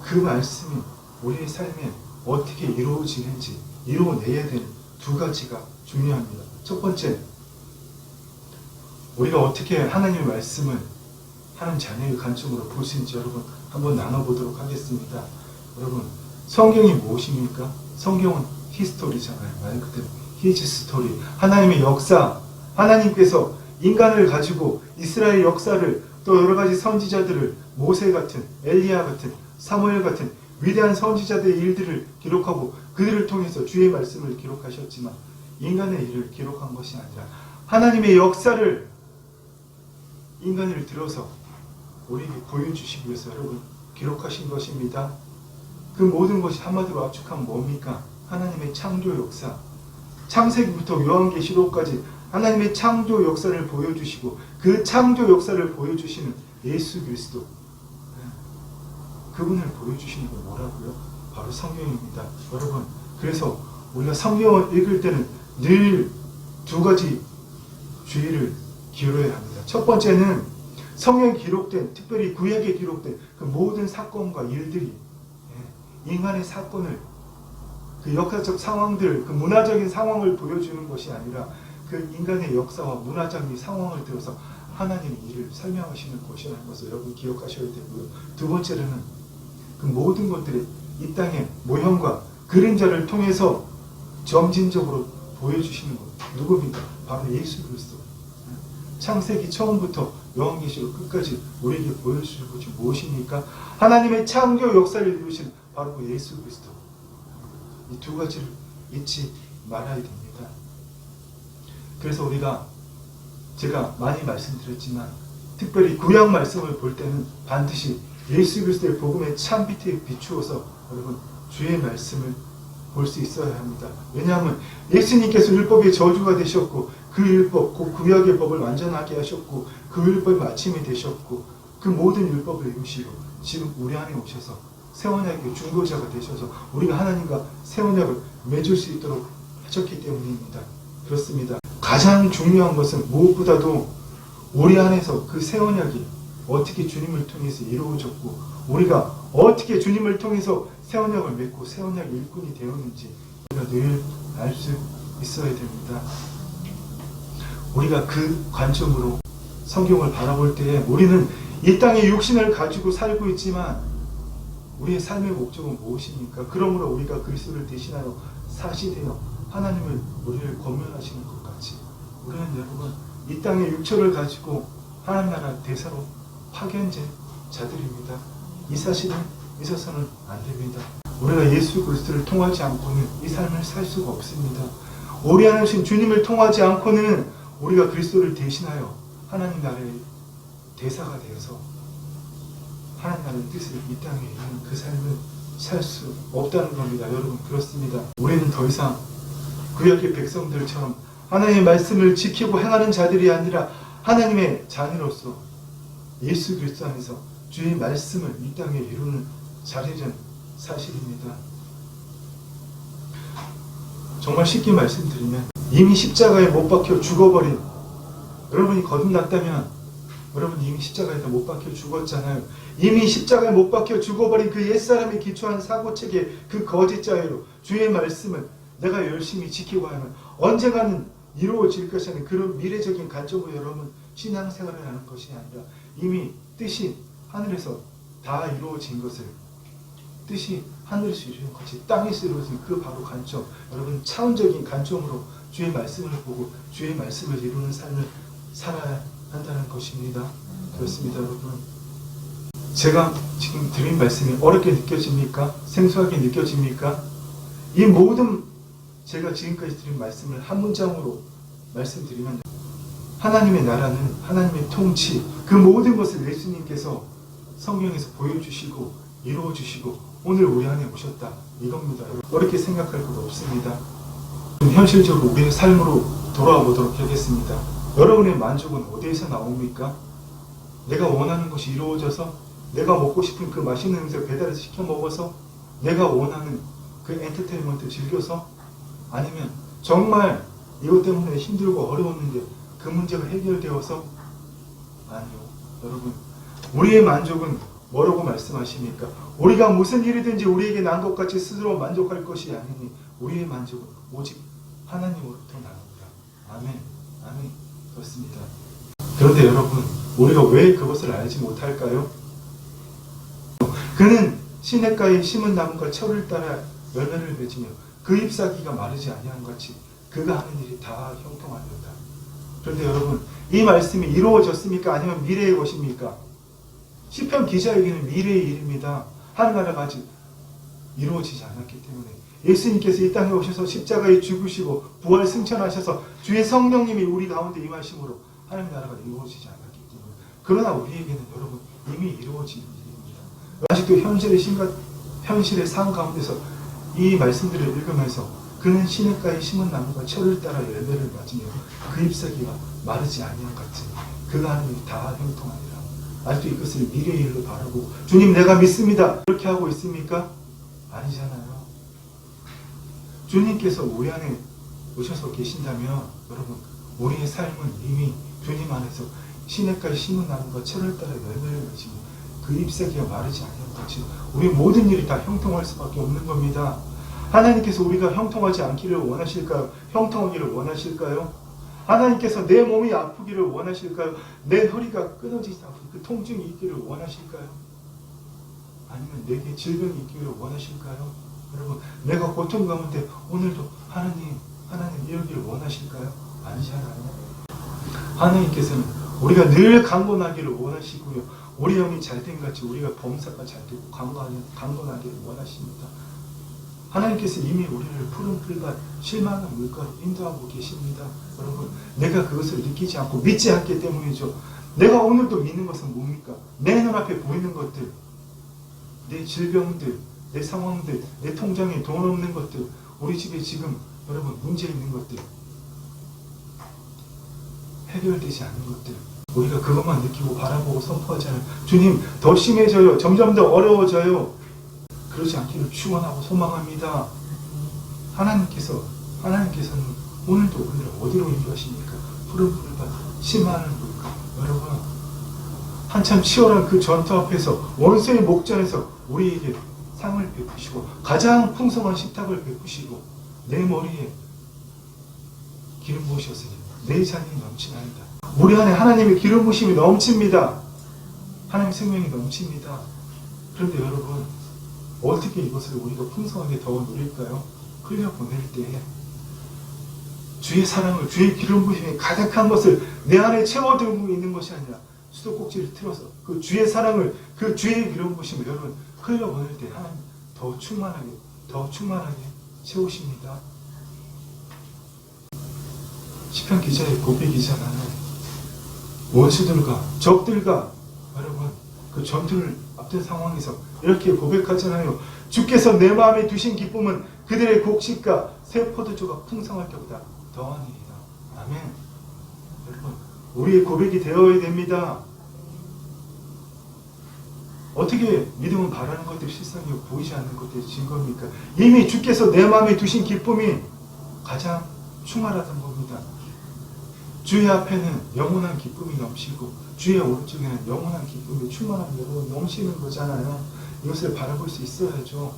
그 말씀이 우리의 삶에 어떻게 이루어지는지 이루어내야 되는 두 가지가 중요합니다. 첫 번째, 우리가 어떻게 하나님의 말씀을 하나님 자녀의 관점으로 볼 수 있는지 여러분 한번 나눠보도록 하겠습니다. 여러분 성경이 무엇입니까? 성경은 히스토리잖아요. 말 그대로 히즈 스토리. 하나님의 역사. 하나님께서 인간을 가지고 이스라엘 역사를 또 여러 가지 선지자들을 모세 같은, 엘리야 같은, 사무엘 같은 위대한 선지자들의 일들을 기록하고 그들을 통해서 주의 말씀을 기록하셨지만 인간의 일을 기록한 것이 아니라 하나님의 역사를 인간을 들어서 우리에게 보여주시기 위해서 여러분 기록하신 것입니다. 그 모든 것이 한마디로 압축하면 뭡니까? 하나님의 창조 역사. 창세기부터 요한계시록까지 하나님의 창조 역사를 보여주시고 그 창조 역사를 보여주시는 예수 그리스도, 그분을 보여주시는 건 뭐라고요? 바로 성경입니다. 여러분, 그래서 우리가 성경을 읽을 때는 늘 두 가지 주의를 기울여야 합니다. 첫 번째는 성경에 기록된, 특별히 구약에 기록된 그 모든 사건과 일들이 인간의 사건을, 그 역사적 상황들, 그 문화적인 상황을 보여주는 것이 아니라 그 인간의 역사와 문화적인 상황을 들어서 하나님의 일을 설명하시는 것이라는 것을 여러분 기억하셔야 되고요. 두 번째로는 그 모든 것들이 이 땅의 모형과 그림자를 통해서 점진적으로 보여주시는 것. 누굽니까? 바로 예수 그리스도. 창세기 처음부터 요한계시록 끝까지 우리에게 보여주실 것이 무엇입니까? 하나님의 창조 역사를 이루신 바로 그 예수 그리스도. 이 두 가지를 잊지 말아야 됩니다. 그래서 우리가 제가 많이 말씀드렸지만 특별히 구약 말씀을 볼 때는 반드시 예수 그리스도의 복음의 참빛에 비추어서 여러분 주의 말씀을 볼 수 있어야 합니다. 왜냐하면 예수님께서 율법의 저주가 되셨고 그 율법, 그 구약의 법을 완전하게 하셨고 그 율법의 마침이 되셨고 그 모든 율법을 이루시고 지금 우리 안에 오셔서 새 언약의 중보자가 되셔서 우리가 하나님과 새 언약을 맺을 수 있도록 하셨기 때문입니다. 그렇습니다. 가장 중요한 것은 무엇보다도 우리 안에서 그 새 언약이 어떻게 주님을 통해서 이루어졌고 우리가 어떻게 주님을 통해서 새 언약을 맺고 새 언약의 일꾼이 되었는지 우리가 늘 알 수 있어야 됩니다. 우리가 그 관점으로 성경을 바라볼 때 우리는 이 땅에 육신을 가지고 살고 있지만 우리의 삶의 목적은 무엇입니까? 그러므로 우리가 그리스도를 대신하여 사시되어 하나님을 우리를 권면하시는 것 같이 우리는 여러분 이 땅의 육체를 가지고 하나님 나라 대사로 파견된 자들입니다. 이 사실은 있어서는 안 됩니다. 우리가 예수 그리스도를 통하지 않고는 이 삶을 살 수가 없습니다. 우리 안에 오신 주님을 통하지 않고는 우리가 그리스도를 대신하여 하나님 나라의 대사가 되어서 하나님 나라의 뜻을 이 땅에 이루는 그 삶을 살 수 없다는 겁니다. 여러분 그렇습니다. 우리는 더 이상 구약의 백성들처럼 하나님의 말씀을 지키고 행하는 자들이 아니라 하나님의 자녀로서 예수 그리스도 안에서 주의 말씀을 이 땅에 이루는 자리는 사실입니다. 정말 쉽게 말씀드리면 이미 십자가에 못 박혀 죽어버린 여러분이 거듭났다면 여러분 이미 십자가에다 못 박혀 죽었잖아요. 이미 십자가에 못 박혀 죽어버린 그 옛사람이 기초한 사고체계 그 거짓자예로 주의 말씀을 내가 열심히 지키고 하면 언젠가는 이루어질 것이라는 그런 미래적인 관점으로 여러분 신앙생활을 하는 것이 아니라 이미 뜻이 하늘에서 다 이루어진 것을 뜻이 하늘에서 이루어진 것이 땅에서 이루어진 그 바로 관점 여러분 차원적인 관점으로 주의 말씀을 보고 주의 말씀을 이루는 삶을 살아야 한다는 것입니다. 그렇습니다 여러분. 제가 지금 드린 말씀이 어렵게 느껴집니까? 생소하게 느껴집니까? 이 모든 제가 지금까지 드린 말씀을 한 문장으로 말씀드리면 하나님의 나라는 하나님의 통치 그 모든 것을 예수님께서 성경에서 보여주시고 이루어주시고 오늘 우리 안에 오셨다 이겁니다. 어렵게 생각할 것 없습니다. 현실적으로 우리의 삶으로 돌아와 보도록 하겠습니다. 여러분의 만족은 어디에서 나옵니까? 내가 원하는 것이 이루어져서 내가 먹고 싶은 그 맛있는 음식을 배달해서 시켜 먹어서 내가 원하는 그 엔터테인먼트를 즐겨서 아니면 정말 이것 때문에 힘들고 어려웠는데 그 문제가 해결되어서 아니요. 여러분 우리의 만족은 뭐라고 말씀하십니까? 우리가 무슨 일이든지 우리에게 난 것 같이 스스로 만족할 것이 아니니 우리의 만족은 오직 하나님으로부터 나옵니다. 아멘. 아멘. 그렇습니다. 그런데 여러분 우리가 왜 그것을 알지 못할까요? 그는 시냇가에 심은 나무가 철을 따라 열매를 맺으며 그 잎사귀가 마르지 아니한 같이 그가 하는 일이 다 형통하리로다. 그런데 여러분, 이 말씀이 이루어졌습니까? 아니면 미래의 것입니까? 시편 기자에게는 미래의 일입니다. 하나나라가 아직 이루어지지 않았기 때문에 예수님께서 이 땅에 오셔서 십자가에 죽으시고 부활 승천하셔서 주의 성령님이 우리 가운데 임하심으로 하나님 나라가 이루어지지 않았기 때문에, 그러나 우리에게는 여러분 이미 이루어진 일입니다. 아직도 현실의 삶 가운데서 이 말씀들을 읽으면서 그는 시냇가에 심은 나무가 철을 따라 열매를 맺으며 그 잎사귀가 마르지 아니한 같이 그가 하는 일이 다 형통하니라. 아직도 이것을 미래의 일로 바라고 주님 내가 믿습니다 이렇게 하고 있습니까? 아니잖아요. 주님께서 우리 안에 오셔서 계신다면 여러분 우리의 삶은 이미 주님 안에서 시냇가에 심은 나무가 철을 따라 열매를 맺으며 그 잎사귀가 마르지 아니한 같이 우리 모든 일이 다 형통할 수밖에 없는 겁니다. 하나님께서 우리가 형통하지 않기를 원하실까요? 형통하기를 원하실까요? 하나님께서 내 몸이 아프기를 원하실까요? 내 허리가 끊어지지 않고 그 통증이 있기를 원하실까요? 아니면 내게 질병이 있기를 원하실까요? 여러분, 내가 고통 가운데 오늘도 하나님 이러기를 원하실까요? 아니잖아요. 하나님께서는 우리가 늘 강건하기를 원하시고요. 우리 영이 잘된 같이 우리가 범사가 잘되고 강건하기를 원하십니다. 하나님께서 이미 우리를 푸른 풀밭 실망한 물가로 인도하고 계십니다. 여러분, 내가 그것을 느끼지 않고 믿지 않기 때문이죠. 내가 오늘도 믿는 것은 뭡니까? 내 눈앞에 보이는 것들, 내 질병들, 내 상황들, 내 통장에 돈 없는 것들, 우리 집에 지금 여러분 문제 있는 것들, 해결되지 않는 것들, 우리가 그것만 느끼고 바라보고 선포하잖아요. 주님 더 심해져요. 점점 더 어려워져요. 그러지 않기를 축원하고 소망합니다. 하나님께서는 오늘도 우리를 어디로 인도하십니까? 푸른 풀밭 심하는 물가. 여러분, 한참 치열한 그 전투 앞에서 원수의 목전에서 우리에게 상을 베푸시고 가장 풍성한 식탁을 베푸시고 내 머리에 기름 부으셨으니 내 잔이 넘치나이다. 우리 안에 하나님의 기름 부으심이 넘칩니다. 하나님 생명이 넘칩니다. 그런데 여러분, 어떻게 이것을 우리가 풍성하게 더 누릴까요? 흘려보낼 때 주의 사랑을, 주의 기름 부으심이 가득한 것을 내 안에 채워들고 있는 것이 아니라 수도꼭지를 틀어서 그 주의 사랑을, 그 주의 기름 부으심을 여러분 흘려보낼 때 하나님 더 충만하게 채우십니다. 시편 기자의 고백이잖아요. 원수들과 적들과 여러분 그 전투를 앞둔 상황에서 이렇게 고백하잖아요. 주께서 내 마음에 두신 기쁨은 그들의 곡식과 새 포도주가 풍성할 때보다 더하니이다. 아멘. 여러분, 우리의 고백이 되어야 됩니다. 어떻게 믿음은 바라는 것들이 실상이고 보이지 않는 것들이 증거입니까? 이미 주께서 내 마음에 두신 기쁨이 가장 충만하던 겁니다. 주의 앞에는 영원한 기쁨이 넘치고 주의 오른쪽에는 영원한 기쁨이 충만한 여러분 넘치는 거잖아요. 이것을 바라볼 수 있어야죠.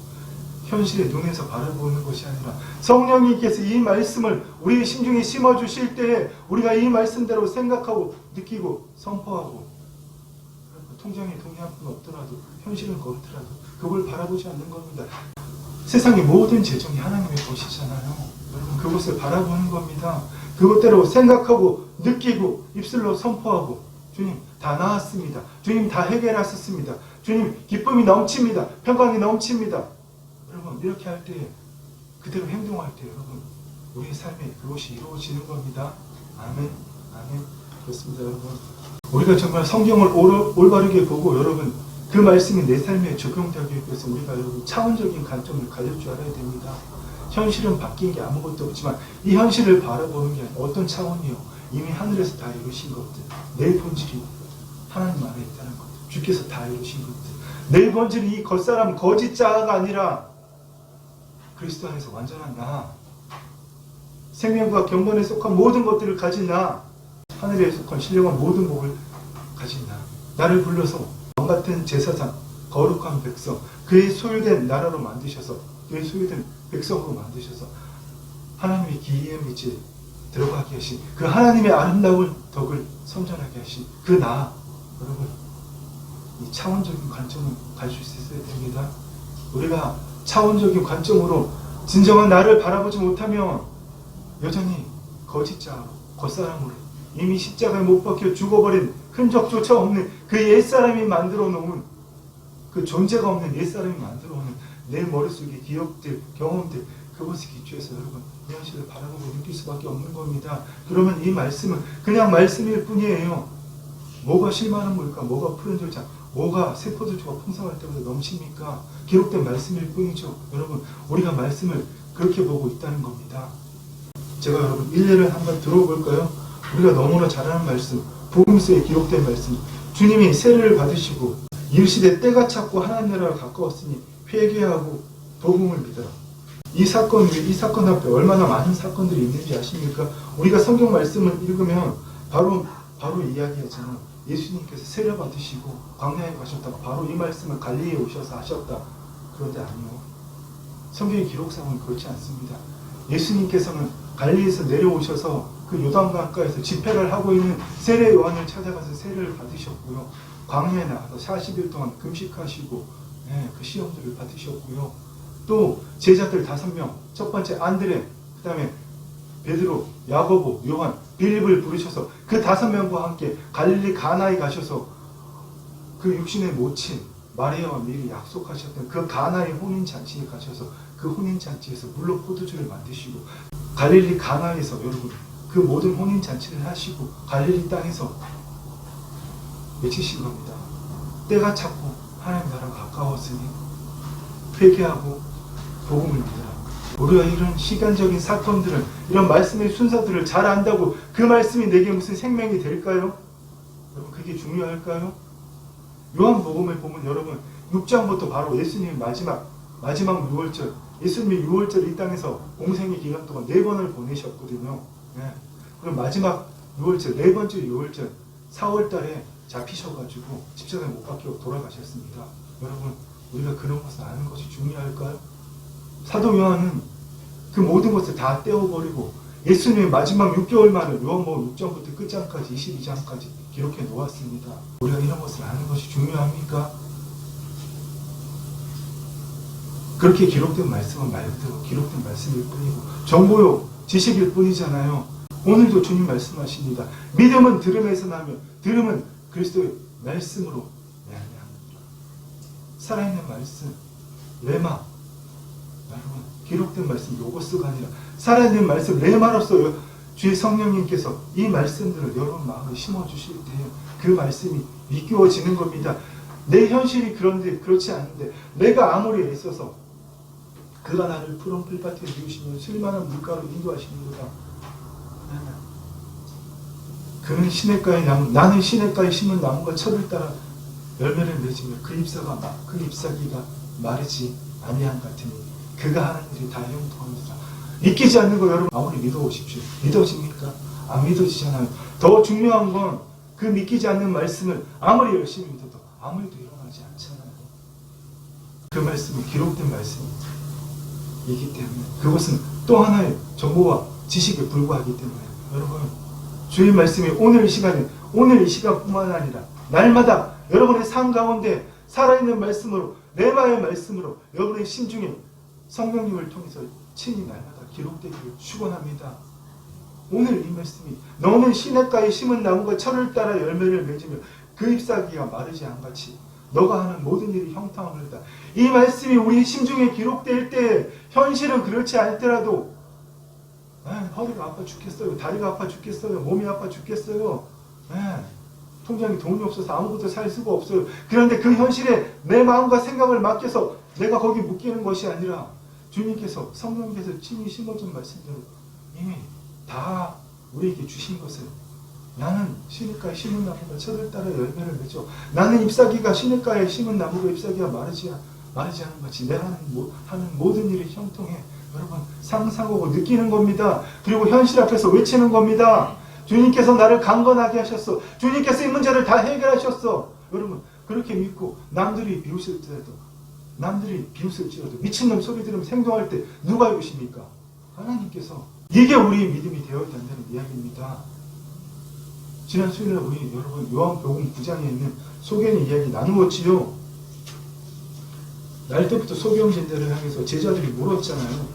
현실의 눈에서 바라보는 것이 아니라 성령님께서 이 말씀을 우리의 심중에 심어주실 때 우리가 이 말씀대로 생각하고 느끼고 선포하고 통장에 돈이 한 푼 없더라도 현실은 그렇더라도 그걸 바라보지 않는 겁니다. 세상의 모든 재정이 하나님의 것이잖아요. 여러분 그것을 바라보는 겁니다. 그것대로 생각하고 느끼고 입술로 선포하고 주님 다 나았습니다. 주님 다 해결하셨습니다. 주님 기쁨이 넘칩니다. 평강이 넘칩니다. 여러분 이렇게 할 때 그대로 행동할 때 여러분 우리의 삶에 그것이 이루어지는 겁니다. 아멘. 아멘. 그렇습니다. 여러분 우리가 정말 성경을 올바르게 보고 여러분 그 말씀이 내 삶에 적용되기 위해서 우리가 여러분 차원적인 관점을 가질 줄 알아야 됩니다. 현실은 바뀐 게 아무것도 없지만 이 현실을 바라보는 게 어떤 차원이요? 이미 하늘에서 다 이루신 것들, 내 본질이 하나님 안에 있다는 것들, 주께서 다 이루신 것들, 내 본질이 이 겉사람 거짓 자아가 아니라 그리스도 안에서 완전한 나, 생명과 경건에 속한 모든 것들을 가진 나, 하늘에 속한 신령한 모든 복을 가진 나, 나를 불러서 왕같은 제사장, 거룩한 백성, 그의 소유된 나라로 만드셔서 그의 소유된 백성으로 만드셔서 하나님의 기이한 빛에 들어가게 하신 그 하나님의 아름다운 덕을 선전하게 하신 그 나, 여러분 이 차원적인 관점을 가질 수 있어야 됩니다. 우리가 차원적인 관점으로 진정한 나를 바라보지 못하면 여전히 거짓자, 겉사람으로 이미 십자가에 못 박혀 죽어버린 흔적조차 없는 그 옛사람이 만들어 놓은 그 존재가 없는 옛사람이 만들어 놓은 내 머릿속의 기억들, 경험들, 그것에 기초해서 여러분 이 현실을 바라보고 느낄 수밖에 없는 겁니다. 그러면 이 말씀은 그냥 말씀일 뿐이에요. 뭐가 실만한 물까? 뭐가 푸른 절장? 뭐가 세포들조가 풍성할 때보다 넘칩니까? 기록된 말씀일 뿐이죠. 여러분 우리가 말씀을 그렇게 보고 있다는 겁니다. 제가 여러분 일례를 한번 들어볼까요? 우리가 너무나 잘 아는 말씀, 복음서에 기록된 말씀, 주님이 세례를 받으시고 이르시되 때가 찼고 하나님 나라가 가까웠으니 회개하고 복음을 믿어라. 이 사건 앞에 얼마나 많은 사건들이 있는지 아십니까? 우리가 성경 말씀을 읽으면 바로 이야기하잖아요. 예수님께서 세례 받으시고 광야에 가셨다가 바로 이 말씀을 갈릴리에 오셔서 하셨다. 그런데 아니요. 성경의 기록상은 그렇지 않습니다. 예수님께서는 갈릴리에서 내려오셔서 그 요단강가에서 집회를 하고 있는 세례 요한을 찾아가서 세례를 받으셨고요. 광야에 나가서 40일 동안 금식하시고 그 시험들을 받으셨고요. 또 제자들 5명, 첫 번째 안드레, 그 다음에 베드로, 야고보, 요한, 빌립을 부르셔서 그 5명과 함께 갈릴리 가나에 가셔서 그 육신의 모친 마리아와 미리 약속하셨던 그 가나의 혼인잔치에 가셔서 그 혼인잔치에서 물로 포도주를 만드시고 갈릴리 가나에서 여러분 그 모든 혼인잔치를 하시고 갈릴리 땅에서 외치신 겁니다. 때가 찼고 하나님 나라가 가까웠으니 회개하고 복음을 믿으라. 우리가 이런 시간적인 사건들을, 이런 말씀의 순서들을 잘 안다고 그 말씀이 내게 무슨 생명이 될까요? 여러분 그게 중요할까요? 요한복음을 보면 여러분 6장부터 바로 예수님의 마지막 6월절, 예수님이 6월절 이 땅에서 공생의 기간 동안 4번을 보내셨거든요. 그럼 마지막 6월절, 4번째 6월절 4월달에 잡히셔가지고 십자가에 못 박혀 돌아가셨습니다. 여러분 우리가 그런 것을 아는 것이 중요할까요? 사도 요한은 그 모든 것을 다 떼어버리고 예수님의 마지막 6개월 만에 요한복음 6장부터 끝장까지 22장까지 기록해 놓았습니다. 우리가 이런 것을 아는 것이 중요합니까? 그렇게 기록된 말씀은 말 그대로 기록된 말씀일 뿐이고 정보요 지식일 뿐이잖아요. 오늘도 주님 말씀하십니다. 믿음은 들음에서 나며 들음은 그리스도의 말씀으로 말미암느니라. 살아있는 말씀, 레마, 여러분 기록된 말씀 로고스가 아니라 살아있는 말씀 레마로서 주의 성령님께서 이 말씀들을 여러분 마음에 심어주실 때 그 말씀이 믿겨지는 겁니다. 내 현실이 그런데 그렇지 않은데 내가 아무리 애써서 그가 나를 푸른 풀밭에 누우시며 쓸만한 물가로 인도하십니다. 그는 시냇가에 나는 시냇가에 심은 나무가 철을 따라 열매를 맺으며 그 잎사귀가 마르지 아니한 같으니 그가 하는 일이 다 형통합니다. 믿기지 않는 거 여러분 아무리 믿어오십시오. 믿어집니까? 안 믿어지잖아요. 더 중요한 건 그 믿기지 않는 말씀을 아무리 열심히 믿어도 아무 일도 일어나지 않잖아요. 그 말씀은 기록된 말씀이기 때문에 그것은 또 하나의 정보와 지식에 불과하기 때문에 여러분 주의 말씀이 오늘 이 시간에 오늘 이 시간뿐만 아니라 날마다 여러분의 삶 가운데 살아있는 말씀으로 레마의 말씀으로 여러분의 심중에 성령님을 통해서 친히 날마다 기록되기를 축원합니다. 오늘 이 말씀이 너는 시냇가에 심은 나무가 철을 따라 열매를 맺으며 그 잎사귀가 마르지 않같이 너가 하는 모든 일이 형통하리로다. 이 말씀이 우리 심중에 기록될 때 현실은 그렇지 않더라도 허리가 아파 죽겠어요. 다리가 아파 죽겠어요. 몸이 아파 죽겠어요. 통장에 돈이 없어서 아무것도 살 수가 없어요. 그런데 그 현실에 내 마음과 생각을 맡겨서 내가 거기 묶이는 것이 아니라 주님께서 성령께서 친히 심어준 말씀대로 이미 다 우리에게 주신 것을 나는 시냇가에 심은 나무가 철을 따라 열매를 맺어 나는 잎사귀가 시냇가에 심은 나무가 잎사귀가 마르지 않은 같이 내가 하는 모든 일이 형통해. 여러분 상상하고 느끼는 겁니다. 그리고 현실 앞에서 외치는 겁니다. 주님께서 나를 강건하게 하셨어. 주님께서 이 문제를 다 해결하셨어. 여러분 그렇게 믿고 남들이 비웃을지라도 미친놈 소리 들으면서 행동할 때 누가 이기십니까? 하나님께서. 이게 우리의 믿음이 되어야 된다는 이야기입니다. 지난 수요일에 우리 여러분 요한복음 9장에 있는 소견의 이야기 나누었지요. 날 때부터 소경진대를 향해서 제자들이 물었잖아요.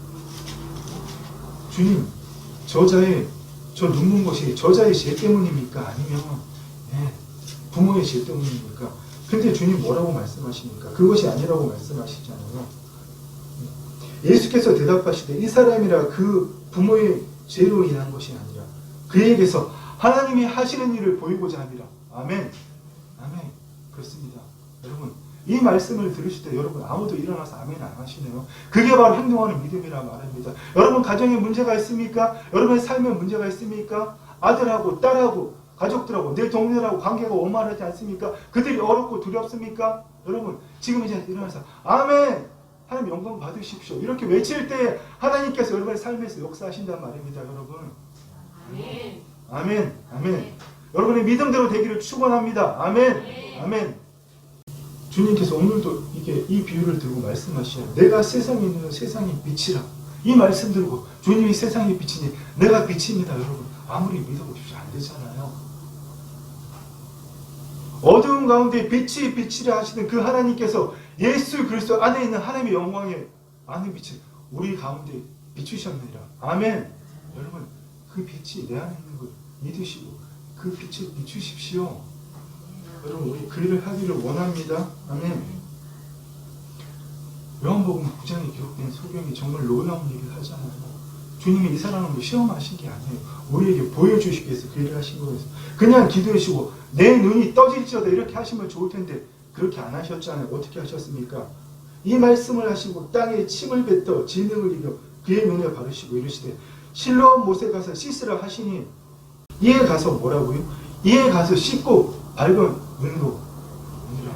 주님, 저 눕는 것이 저자의 죄 때문입니까? 아니면 부모의 죄 때문입니까? 근데 주님 뭐라고 말씀하십니까? 그것이 아니라고 말씀하시잖아요. 예수께서 대답하시되 이 사람이라 그 부모의 죄로 인한 것이 아니라 그에게서 하나님이 하시는 일을 보이고자 함이라. 아멘. 아멘. 그렇습니다. 여러분, 이 말씀을 들으실 때 여러분 아무도 일어나서 아멘 안 하시네요. 그게 바로 행동하는 믿음이라 말합니다. 여러분 가정에 문제가 있습니까? 여러분의 삶에 문제가 있습니까? 아들하고 딸하고 가족들하고 내 동료들하고 관계가 원만하지 않습니까? 그들이 어렵고 두렵습니까? 여러분 지금 이제 일어나서 아멘! 하나님 영광 받으십시오. 이렇게 외칠 때 하나님께서 여러분의 삶에서 역사하신단 말입니다. 여러분. 아멘. 아멘. 아멘. 여러분의 믿음대로 되기를 축원합니다. 아멘. 아멘. 주님께서 오늘도 이 비유를 들고 말씀하셔요. 내가 세상에 있는 세상의 빛이라. 이 말씀 들고 주님이 세상의 빛이니 내가 빛입니다. 여러분 아무리 믿어보십시오. 안 되잖아요. 어두운 가운데 빛이라 하시는 그 하나님께서 예수 그리스도 안에 있는 하나님의 영광에 아는 빛을 우리 가운데 비추셨느니라. 아멘. 여러분 그 빛이 내 안에 있는 걸 믿으시고 그 빛을 비추십시오. 여러분 우리 그 일을 하기를 원합니다. 아멘. 요한복음 9장에 기록된 소경이 정말 놀라운 일을 하잖아요. 주님이 이 사람을 시험하신 게 아니에요. 우리에게 보여주시기 위해서 그 일을 하신 거예요. 그냥 기도하시고 내 눈이 떠질지어다 이렇게 하시면 좋을 텐데 그렇게 안 하셨잖아요. 어떻게 하셨습니까? 이 말씀을 하시고 땅에 침을 뱉어 진능을 이겨 그의 눈에 바르시고 이르시되 실로암 못에 가서 씻으라 하시니 이에 가서 뭐라고요? 이에 가서 씻고 밝은 눈으로 눈이라.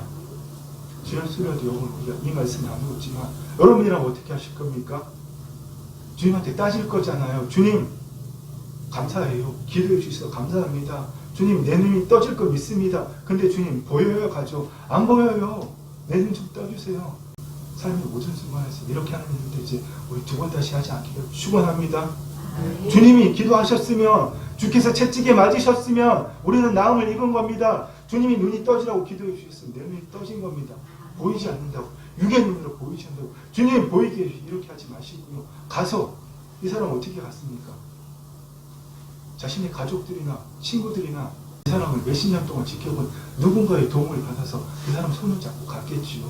지난 수요일에도 여러분 우리가 이 말씀 나누었지만 여러분이랑 어떻게 하실 겁니까? 주님한테 따질 거잖아요. 주님 감사해요. 기도해 주셔서 감사합니다. 주님 내 눈이 떠질 거 믿습니다. 근데 주님 보여요 가죠? 안 보여요. 내 눈 좀 떠주세요. 삶의 모든 순간에서 이렇게 하는 일인데 이제 우리 두 번 다시 하지 않기를 축원합니다. 주님이 기도하셨으면 주께서 채찍에 맞으셨으면 우리는 나음을 입은 겁니다. 주님이 눈이 떠지라고 기도해 주셨으면 내 눈이 떠진 겁니다. 보이지 않는다고 육의 눈으로 보이지 않는다고 주님 보이게 이렇게 하지 마시고요. 가서 이 사람 어떻게 갔습니까? 자신의 가족들이나 친구들이나 이 사람을 몇십 년 동안 지켜본 누군가의 도움을 받아서 그 사람 손을 잡고 갔겠지요.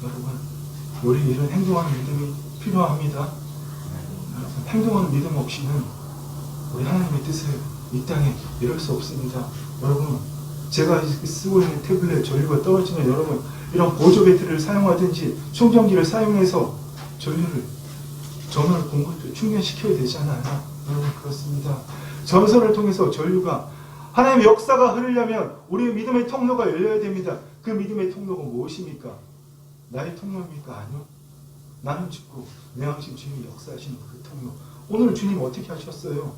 여러분 우리 이런 행동하는 믿음이 필요합니다. 여러분 행동하는 믿음 없이는 우리 하나님의 뜻을 이 땅에 이룰 수 없습니다. 여러분 제가 쓰고 있는 태블릿 전류가 떨어지면 여러분 이런 보조 배터리를 사용하든지 충전기를 사용해서 전원을 공급을 충전시켜야 되잖아요. 여러분 그렇습니다. 전선을 통해서 전류가 하나님의 역사가 흐르려면 우리의 믿음의 통로가 열려야 됩니다. 그 믿음의 통로가 무엇입니까? 나의 통로입니까? 아니요. 나는 죽고 내 왕신 주님이 역사하시는 그 통로. 오늘 주님 어떻게 하셨어요?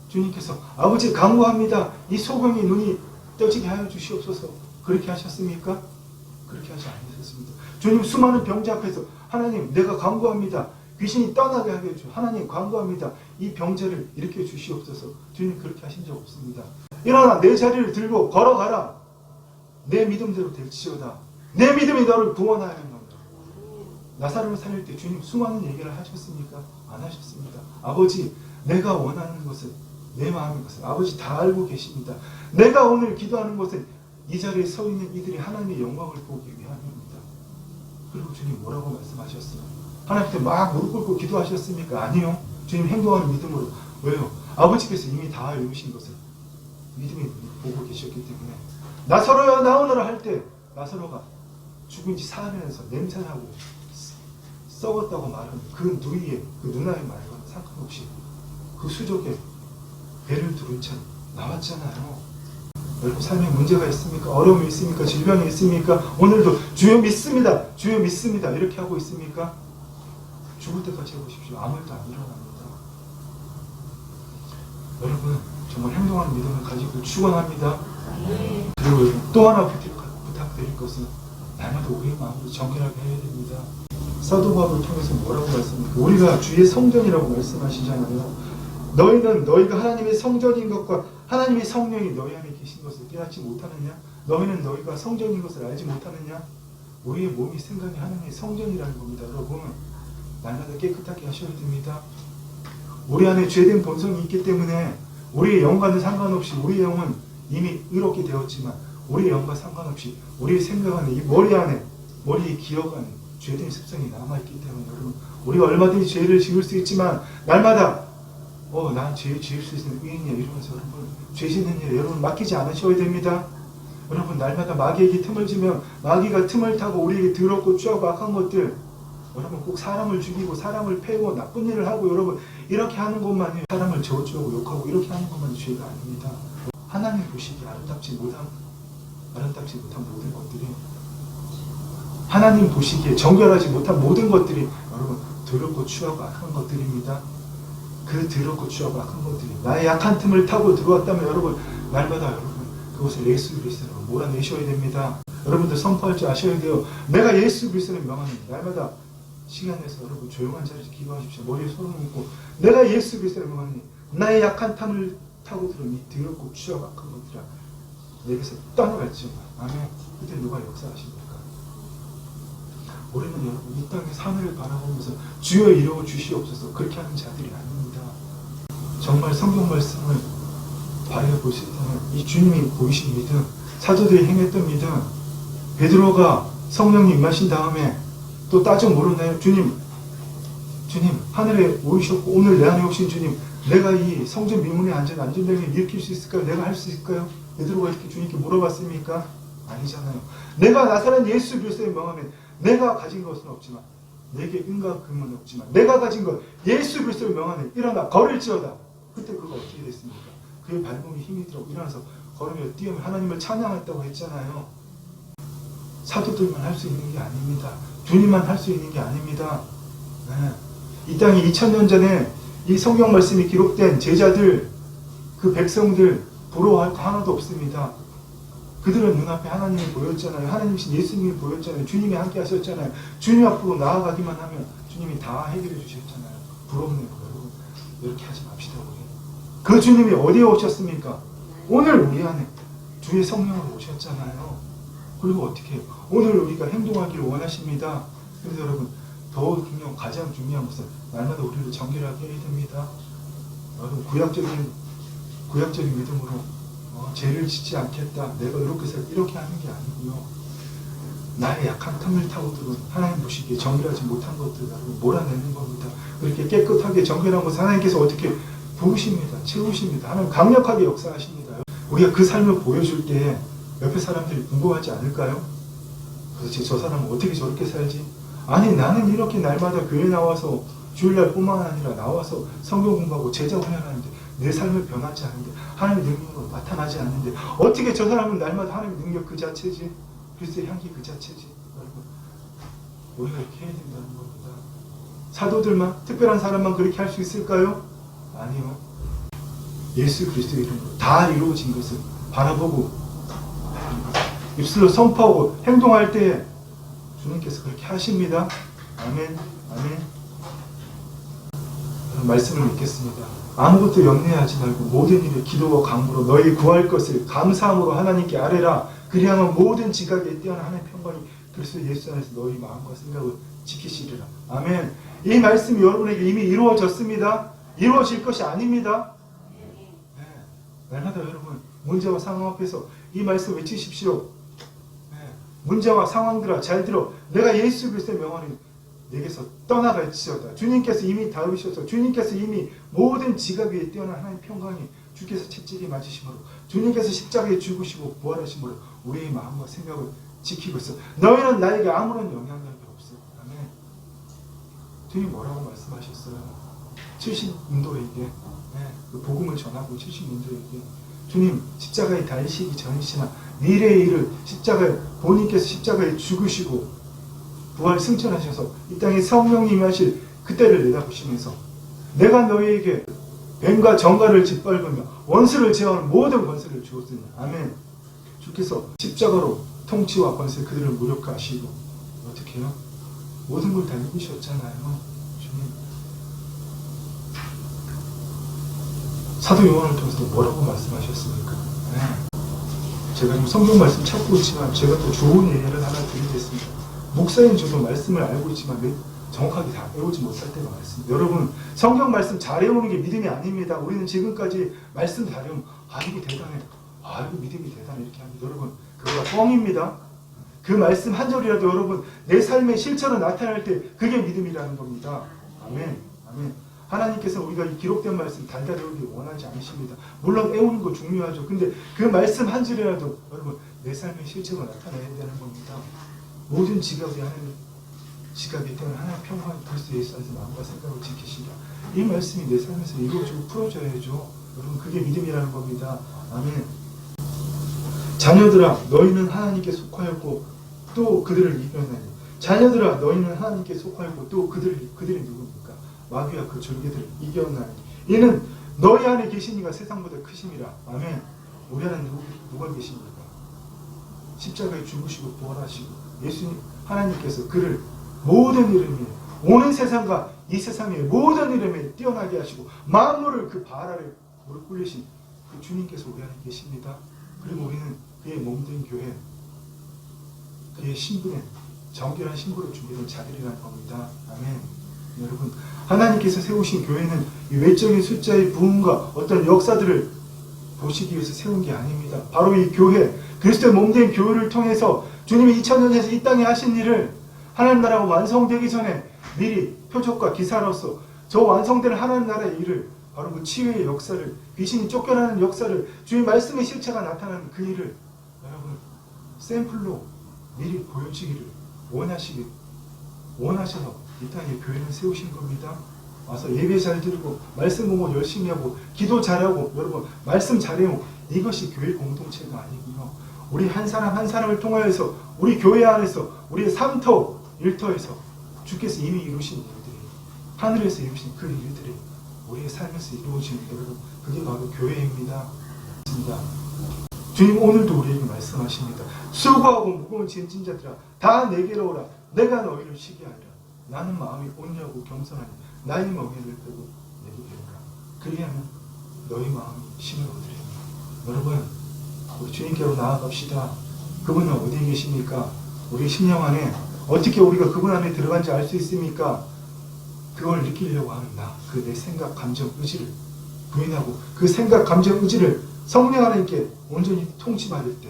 주님께서 아버지 간구합니다. 이 소경이 눈이 떠지게 하여 주시옵소서. 그렇게 하셨습니까? 그렇게 하지 않으셨습니다. 주님 수많은 병자 앞에서 하나님 내가 간구합니다. 귀신이 떠나게 하게 해주. 하나님 간구합니다. 이 병자를 일으켜 주시옵소서. 주님 그렇게 하신 적 없습니다. 일어나 내 자리를 들고 걸어가라. 내 믿음대로 될지어다. 내 믿음이 너를 구원하여 한다. 나사로를 살릴 때 주님 수많은 얘기를 하셨습니까? 안 하셨습니다. 아버지 내가 원하는 것은 내 마음인 것을 아버지 다 알고 계십니다. 내가 오늘 기도하는 것은 이 자리에 서 있는 이들이 하나님의 영광을 보기 위함입니다. 그리고 주님 뭐라고 말씀하셨어요? 하나님께 막 무릎 꿇고 기도하셨습니까? 아니요. 주님 행동하는 믿음으로. 왜요? 아버지께서 이미 다 이루신 것을 믿음이 보고 계셨기 때문에 나사로야 나오너라 할 때 나사로가 죽은 지 사흘에서 냄새나고 썩었다고 말하는 그 누이의 그 누나의 말과는 상관없이 그 수족에 배를 두른 채 나왔잖아요. 여러분 삶에 문제가 있습니까? 어려움이 있습니까? 질병이 있습니까? 오늘도 주여 믿습니다. 주여 믿습니다. 이렇게 하고 있습니까? 죽을 때까지 해보십시오. 아무 일도 안 일어납니다. 여러분 정말 행동하는 믿음을 가지고 축원합니다. 그리고 또 하나 부탁드릴 것은 날마다 우리의 마음을 정결하게 해야 됩니다. 사도 바울을 통해서 뭐라고 말씀합니까? 우리가 주의 성전이라고 말씀하시잖아요. 너희는 너희가 하나님의 성전인 것과 하나님의 성령이 너희 안에 계신 것을 깨닫지 못하느냐? 너희는 너희가 성전인 것을 알지 못하느냐? 우리의 몸이 생각이 하나님의 성전이라는 겁니다. 여러분 날마다 깨끗하게 하셔야 됩니다. 우리 안에 죄된 본성이 있기 때문에 우리의 영과는 상관없이 우리의 영은 이미 의롭게 되었지만 우리의 영과 상관없이 우리의 생각 안에 이 머리 안에 머리의 기억 안에 죄된 습성이 남아있기 때문에 여러분 우리가 얼마든지 죄를 지을 수 있지만 날마다 난 죄 지을 수 있는 의인이야 이러면서 여러분 죄 짓는 일에 여러분 맡기지 않으셔야 됩니다. 여러분 날마다 마귀에게 틈을 주면 마귀가 틈을 타고 우리에게 더럽고 추하고 악한 것들 여러분 꼭 사람을 죽이고 사람을 패고 나쁜 일을 하고 여러분 이렇게 하는 것만이 사람을 저주하고 욕하고 이렇게 하는 것만이 죄가 아닙니다. 하나님 보시기에 아름답지 못한 모든 것들이 하나님 보시기에 정결하지 못한 모든 것들이 여러분 더럽고 추하고 악한 것들입니다. 그 더럽고 추하고 악한 것들이 나의 약한 틈을 타고 들어왔다면 여러분 날마다 여러분 그것을 예수 그리스도로 몰아내셔야 됩니다. 여러분들 선포할 줄 아셔야 돼요. 내가 예수 그리스도를 명하는 날마다 시간 내서 여러분 조용한 자리에서 기도하십시오. 머리에 손을 얹고 내가 예수 그리스도를 명하니 나의 약한 틈을 타고 들어온 이 더럽고 추하고 악한 것들아 내게서 떠나갈지어다. 아멘. 그때 누가 역사하십니까? 우리는 여러분 이 땅의 하늘을 바라보면서 주여 이루어 주시옵소서 그렇게 하는 자들이 아닙니다. 정말 성경 말씀을 바라보실 때는 이 주님이 보이신 믿음, 사도들이 행했던 믿음, 베드로가 성령님 임하신 다음에 또 따져 물었나요? 주님 하늘에 오이셨고 오늘 내 안에 오신 주님 내가 이 성전 미문에 앉은 안전병을 일으킬 수 있을까요? 내가 할 수 있을까요? 베드로가 이렇게 주님께 물어봤습니까? 아니잖아요. 내가 나사렛 예수 그리스도의 명하면 내가 가진 것은 없지만 내게 은과 금은 없지만 내가 가진 것 예수 그리스도의 명하면 일어나 걸을지어다. 그때 그가 어떻게 됐습니까? 그의 발목에 힘이 들어 일어나서 걸으며 뛰어며 하나님을 찬양했다고 했잖아요. 사도들만 할 수 있는 게 아닙니다. 주님만 할 수 있는 게 아닙니다. 네. 이 땅에 2000년 전에 이 성경 말씀이 기록된 제자들 그 백성들 부러워할 거 하나도 없습니다. 그들은 눈앞에 하나님이 보였잖아요. 하나님이신 예수님이 보였잖아요. 주님이 함께 하셨잖아요. 주님 앞으로 나아가기만 하면 주님이 다 해결해 주셨잖아요. 부럽네요. 여러분 이렇게 하지 맙시다. 우리. 그 주님이 어디에 오셨습니까? 오늘 우리 안에 주의 성령으로 오셨잖아요. 그리고 어떻게 해요? 오늘 우리가 행동하기를 원하십니다. 그래서 여러분 가장 중요한 것은 날마다 우리를 정결하게 해야 됩니다. 여러분 구약적인 믿음으로 죄를 짓지 않겠다. 내가 이렇게 하는 게 아니고요. 나의 약한 틈을 타고 들어온 하나님 보시기에 정결하지 못한 것들을 몰아내는 겁니다. 그렇게 깨끗하게 정결한 것을 하나님께서 어떻게 부으십니다. 채우십니다. 하나님 강력하게 역사하십니다. 우리가 그 삶을 보여줄 때 옆에 사람들이 궁금하지 않을까요? 도대체 저 사람은 어떻게 저렇게 살지? 아니 나는 이렇게 날마다 교회 나와서 주일날뿐만 아니라 나와서 성경 공부하고 제자 훈련하는데 내 삶을 변하지 않는데 하나님의 능력으로 나타나지 않는데 어떻게 저 사람은 날마다 하나님의 능력 그 자체지? 그리스도의 향기 그 자체지? 여러분 우리가 이렇게 해야 된다는 겁니다. 사도들만 특별한 사람만 그렇게 할 수 있을까요? 아니요. 예수 그리스도의 이름으로 다 이루어진 것을 바라보고 입술로 선포하고 행동할 때 주님께서 그렇게 하십니다. 아멘. 아멘. 말씀을 믿겠습니다. 아무것도 염려하지 말고 모든 일에 기도와 간구로 너희 구할 것을 감사함으로 하나님께 아뢰라. 그리하면 모든 지각에 뛰어난 하나님의 평강이 그리스도 예수 안에서 너희 마음과 생각을 지키시리라. 아멘. 이 말씀이 여러분에게 이미 이루어졌습니다. 이루어질 것이 아닙니다. 네. 날마다 여러분 문제와 상황 앞에서 이 말씀 외치십시오. 네. 문제와 상황들아 잘 들어. 내가 예수 그리스도의 명하니 내게서 떠나갈지어다. 주님께서 이미 다루셔서 주님께서 이미 모든 지각 위에 뛰어난 하나님의 평강이 주께서 채찍이 맞으심으로 주님께서 십자가에 죽으시고 부활하심으로 우리의 마음과 생각을 지키고 있어. 너희는 나에게 아무런 영향력이 없어. 아멘. 주님 뭐라고 말씀하셨어요? 70인도에게 그 복음을 전하고 70인도에게 주님 십자가에 달리시기 전이시나 미래의 일을 본인께서 십자가에 죽으시고 부활 승천하셔서 이 땅에 성령님이 하실 그때를 내다보시면서 내가 너희에게 뱀과 정갈을 짓밟으며 원수를 제어하는 모든 권세를 주었으니 아멘. 주께서 십자가로 통치와 권세 그들을 무력화하시고 어떻게 해요? 모든 걸 다 이기셨잖아요. 주님 사도 요한을 통해서 뭐라고 말씀하셨습니까? 네. 제가 지금 성경 말씀 찾고 있지만 제가 또 좋은 예를 하나 드리겠습니다. 목사인 저도 말씀을 알고 있지만 정확하게 다 외우지 못할 때가 많습니다. 여러분, 성경 말씀 잘 외우는 게 믿음이 아닙니다. 우리는 지금까지 말씀 잘 외우면 이거 대단해, 이거 믿음이 대단해 이렇게 합니다. 여러분, 그거가 뻥입니다. 그 말씀 한 절이라도 여러분 내 삶의 실천으로 나타날 때 그게 믿음이라는 겁니다. 아멘. 아멘. 하나님께서 우리가 이 기록된 말씀 달달 외우기 원하지 않으십니다. 물론 외우는 거 중요하죠. 근데 그 말씀 한 줄이라도 여러분 내 삶의 실체로 나타나야 되는 겁니다. 모든 지각이 하나님 지각이 때문에 하나님 평화의 그리스도 예수 안에서 마음과 생각을 지키시라. 이 말씀이 내 삶에서 이루어지고 풀어져야죠. 여러분 그게 믿음이라는 겁니다. 아멘. 자녀들아 너희는 하나님께 속하였고 또 그들을 이겨내니. 자녀들아 너희는 하나님께 속하였고 또 그들이 누굽니까? 마귀와 그 졸개들을 이겨나니. 이는 너희 안에 계시니가 세상보다 크심이라. 아멘. 우리 안에 누가 계십니까? 십자가에 죽으시고 부활하시고 예수님 하나님께서 그를 모든 이름에 오는 세상과 이 세상의 모든 이름에 뛰어나게 하시고 만물을 그 발 아래 무릎 꿇리신 그 주님께서 우리 안에 계십니다. 그리고 우리는 그의 몸된 교회, 그의 신분에 정결한 신부로 준비된 자들이라는 겁니다. 아멘. 여러분, 하나님께서 세우신 교회는 이 외적인 숫자의 부흥과 어떤 역사들을 보시기 위해서 세운 게 아닙니다. 바로 이 교회, 그리스도의 몸된 교회를 통해서 주님이 2000년에서 이 땅에 하신 일을 하나님 나라가 완성되기 전에 미리 표적과 기사로서 저 완성되는 하나님 나라의 일을, 바로 그 치유의 역사를, 귀신이 쫓겨나는 역사를, 주의 말씀의 실체가 나타나는 그 일을 여러분 샘플로 미리 보여주기를 원하셔서 이 땅에 교회는 세우신 겁니다. 와서 예배 잘 드리고 말씀 공부 열심히 하고 기도 잘하고 여러분 말씀 잘해요. 이것이 교회 공동체가 아니고요. 우리 한 사람 한 사람을 통하여서 우리 교회 안에서 우리의 삶터 일터에서 주께서 이미 이루신 일들이, 하늘에서 이루신 그 일들이 우리의 삶에서 이루어지는 여러분 그게 바로 교회입니다. 주님 오늘도 우리에게 말씀하십니다. 수고하고 무거운 짐진 자들아 다 내게로 오라. 내가 너희를 쉬게 하리라. 나는 마음이 온유하고 겸손하니 나의 멍에를 빼고 내게 배우라. 그리하면 너희 마음이 힘을 얻으리라. 여러분 우리 주님께로 나아갑시다. 그분은 어디에 계십니까? 우리 심령 안에 어떻게 우리가 그분 안에 들어간지 알 수 있습니까? 그걸 느끼려고 하는 그 내 생각, 감정, 의지를 부인하고 그 생각, 감정, 의지를 성령 하나님께 온전히 통치받을 때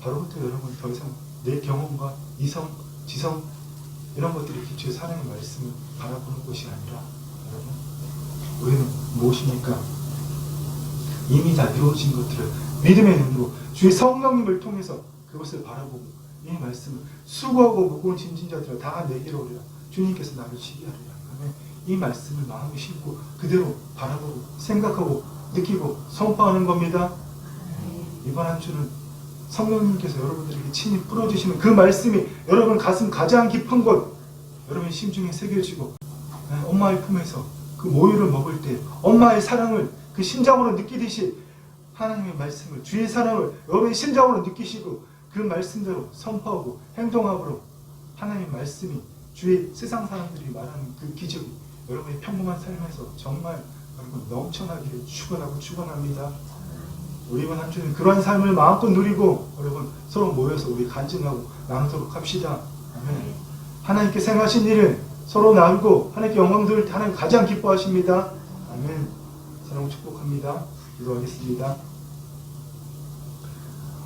바로부터 여러분 더 이상 내 경험과 이성, 지성 이런 것들이 기초에 하나님의 말씀을 바라보는 것이 아니라 여러분 우리는 무엇입니까? 이미 다 이루어진 것들을 믿음의 눈으로 주의 성령님을 통해서 그것을 바라보고 이 말씀을 수고하고 무거운 짐진 자들아 다 내게로 오리라. 주님께서 나를 쉬게 하리라. 하면 이 말씀을 마음에 심고 그대로 바라보고 생각하고 느끼고 선포하는 겁니다. 이번 한 주는 성령님께서 여러분들에게 친히 풀어주시는 그 말씀이 여러분 가슴 가장 깊은 곳 여러분 심중에 새겨지고 엄마의 품에서 그 모유를 먹을 때 엄마의 사랑을 그 심장으로 느끼듯이 하나님의 말씀을 주의 사랑을 여러분의 심장으로 느끼시고 그 말씀대로 선포하고 행동함으로 하나님의 말씀이 주의 세상 사람들이 말하는 그 기적이 여러분의 평범한 삶에서 정말 여러분 넘쳐나기를 축원합니다. 우리 이번 한 주는 그러한 삶을 마음껏 누리고 여러분 서로 모여서 우리 간증하고 나누도록 합시다. 아멘. 하나님께 생하신 일은 서로 나누고 하나님께 영광 돌릴 때 하나님 가장 기뻐하십니다. 아멘. 사랑 축복합니다. 기도하겠습니다.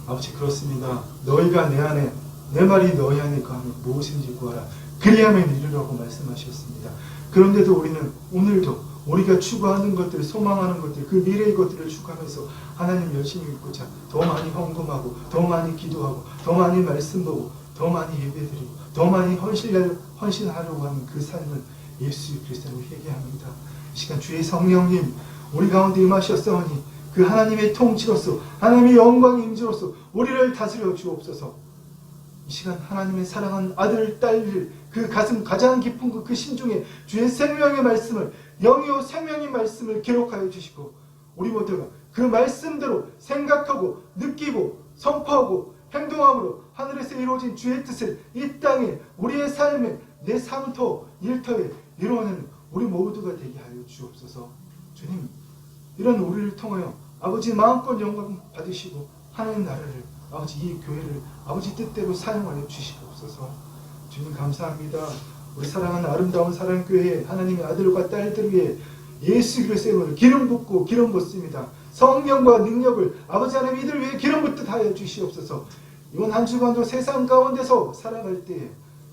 아버지 그렇습니다. 너희가 내 안에 내 말이 너희 안에 거하면 무엇인지 구하라. 그리하면 이루라고 말씀하셨습니다. 그런데도 우리는 오늘도 우리가 추구하는 것들, 소망하는 것들, 그 미래의 것들을 추구하면서 하나님 열심히 믿고자 더 많이 헌금하고 더 많이 기도하고 더 많이 말씀 보고 더 많이 예배드리고 더 많이 헌신하려고 하는 그 삶을 예수 그리스도로 회개합니다. 이 시간 주의 성령님 우리 가운데 임하셨사오니 그 하나님의 통치로서 하나님의 영광의 임재로서 우리를 다스려 주옵소서. 이 시간 하나님의 사랑하는 아들, 딸들 그 가슴 가장 깊은 그 심중에 주의 생명의 말씀을 영이요 생명의 말씀을 기록하여 주시고 우리 모두가 그 말씀대로 생각하고 느끼고 선포하고 행동함으로 하늘에서 이루어진 주의 뜻을 이 땅에 우리의 삶에 내 삶터 일터에 이루어내는 우리 모두가 되게 하여 주옵소서. 주님 이런 우리를 통하여 아버지 마음껏 영광 받으시고 하나님 나라를 아버지 이 교회를 아버지 뜻대로 사용하여 주시옵소서. 주님 감사합니다. 우리 사랑하는 아름다운 사랑교회 하나님의 아들과 딸들 위해 예수 그리스도의 이름으로 기름 붓고 기름 붓습니다. 성령과 능력을 아버지 하나님 이들 위해 기름 붓듯 하여 주시옵소서. 이번 한 주간도 세상 가운데서 살아갈 때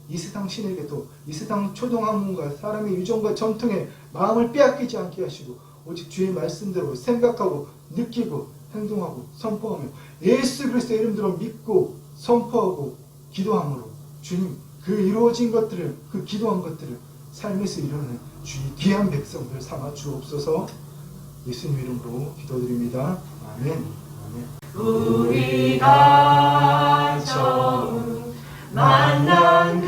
이 세상 신에게도 이 세상 초동학문과 사람의 유전과 전통에 마음을 빼앗기지 않게 하시고 오직 주의 말씀대로 생각하고 느끼고 행동하고 선포하며 예수 그리스도의 이름대로 믿고 선포하고 기도함으로 주님 그 이루어진 것들을 그 기도한 것들을 삶에서 이루는 주의 귀한 백성들 삼아 주옵소서. 예수님 이름으로 기도드립니다. 아멘. 아멘. 우리가 처음 만난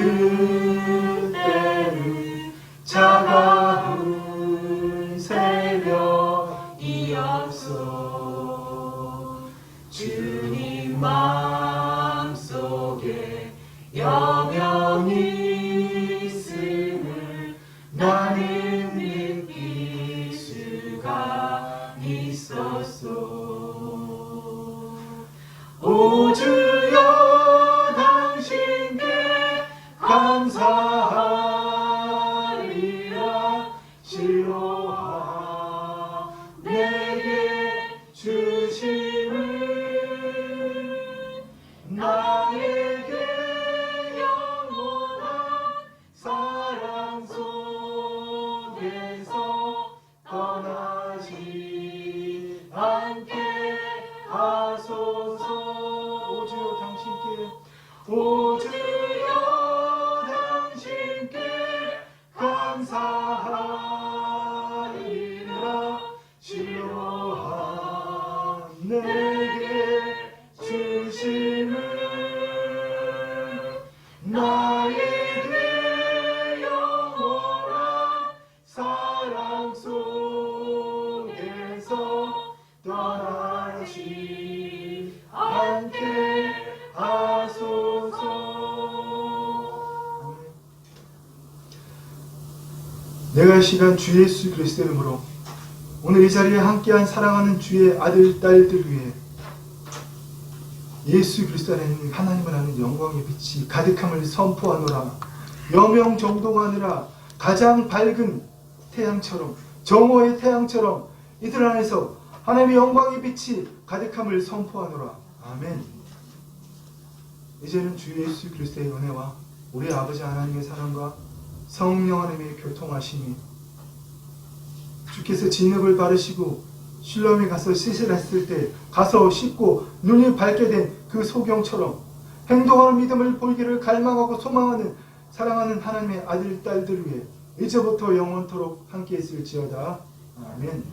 그때는 차가운 새벽이었어. 주님 마음속에 여명이 있음을 나는 느낄 수가 있었어. 오 주여 당신께 감사하리라. 실로하 내게 주심을 나에게 영원한 사랑 속에서 떠나지 않게 하소서. 오주여 당신께 오주여 당신께 감사하리라. 실로하 내게 주심을 나에게 영원한 사랑 속에서 떠나지 않게 하소서. 내가 이 시간 주 예수 그리스도의 이름으로 오늘 이 자리에 함께한 사랑하는 주의 아들 딸들 위해 예수 그리스도 안에 하나님을 아는 영광의 빛이 가득함을 선포하노라. 여명정동하느라 가장 밝은 태양처럼 정오의 태양처럼 이들 안에서 하나님의 영광의 빛이 가득함을 선포하노라. 아멘. 이제는 주 예수 그리스도의 은혜와 우리 아버지 하나님의 사랑과 성령 하나님의 교통하심이 주께서 진흙을 바르시고 실로암에 가서 씻으랬을 때 가서 씻고 눈이 밝게 된 그 소경처럼 행동하는 믿음을 보이기를 갈망하고 소망하는 사랑하는 하나님의 아들 딸들 위해 이제부터 영원토록 함께 있을지어다. 아멘.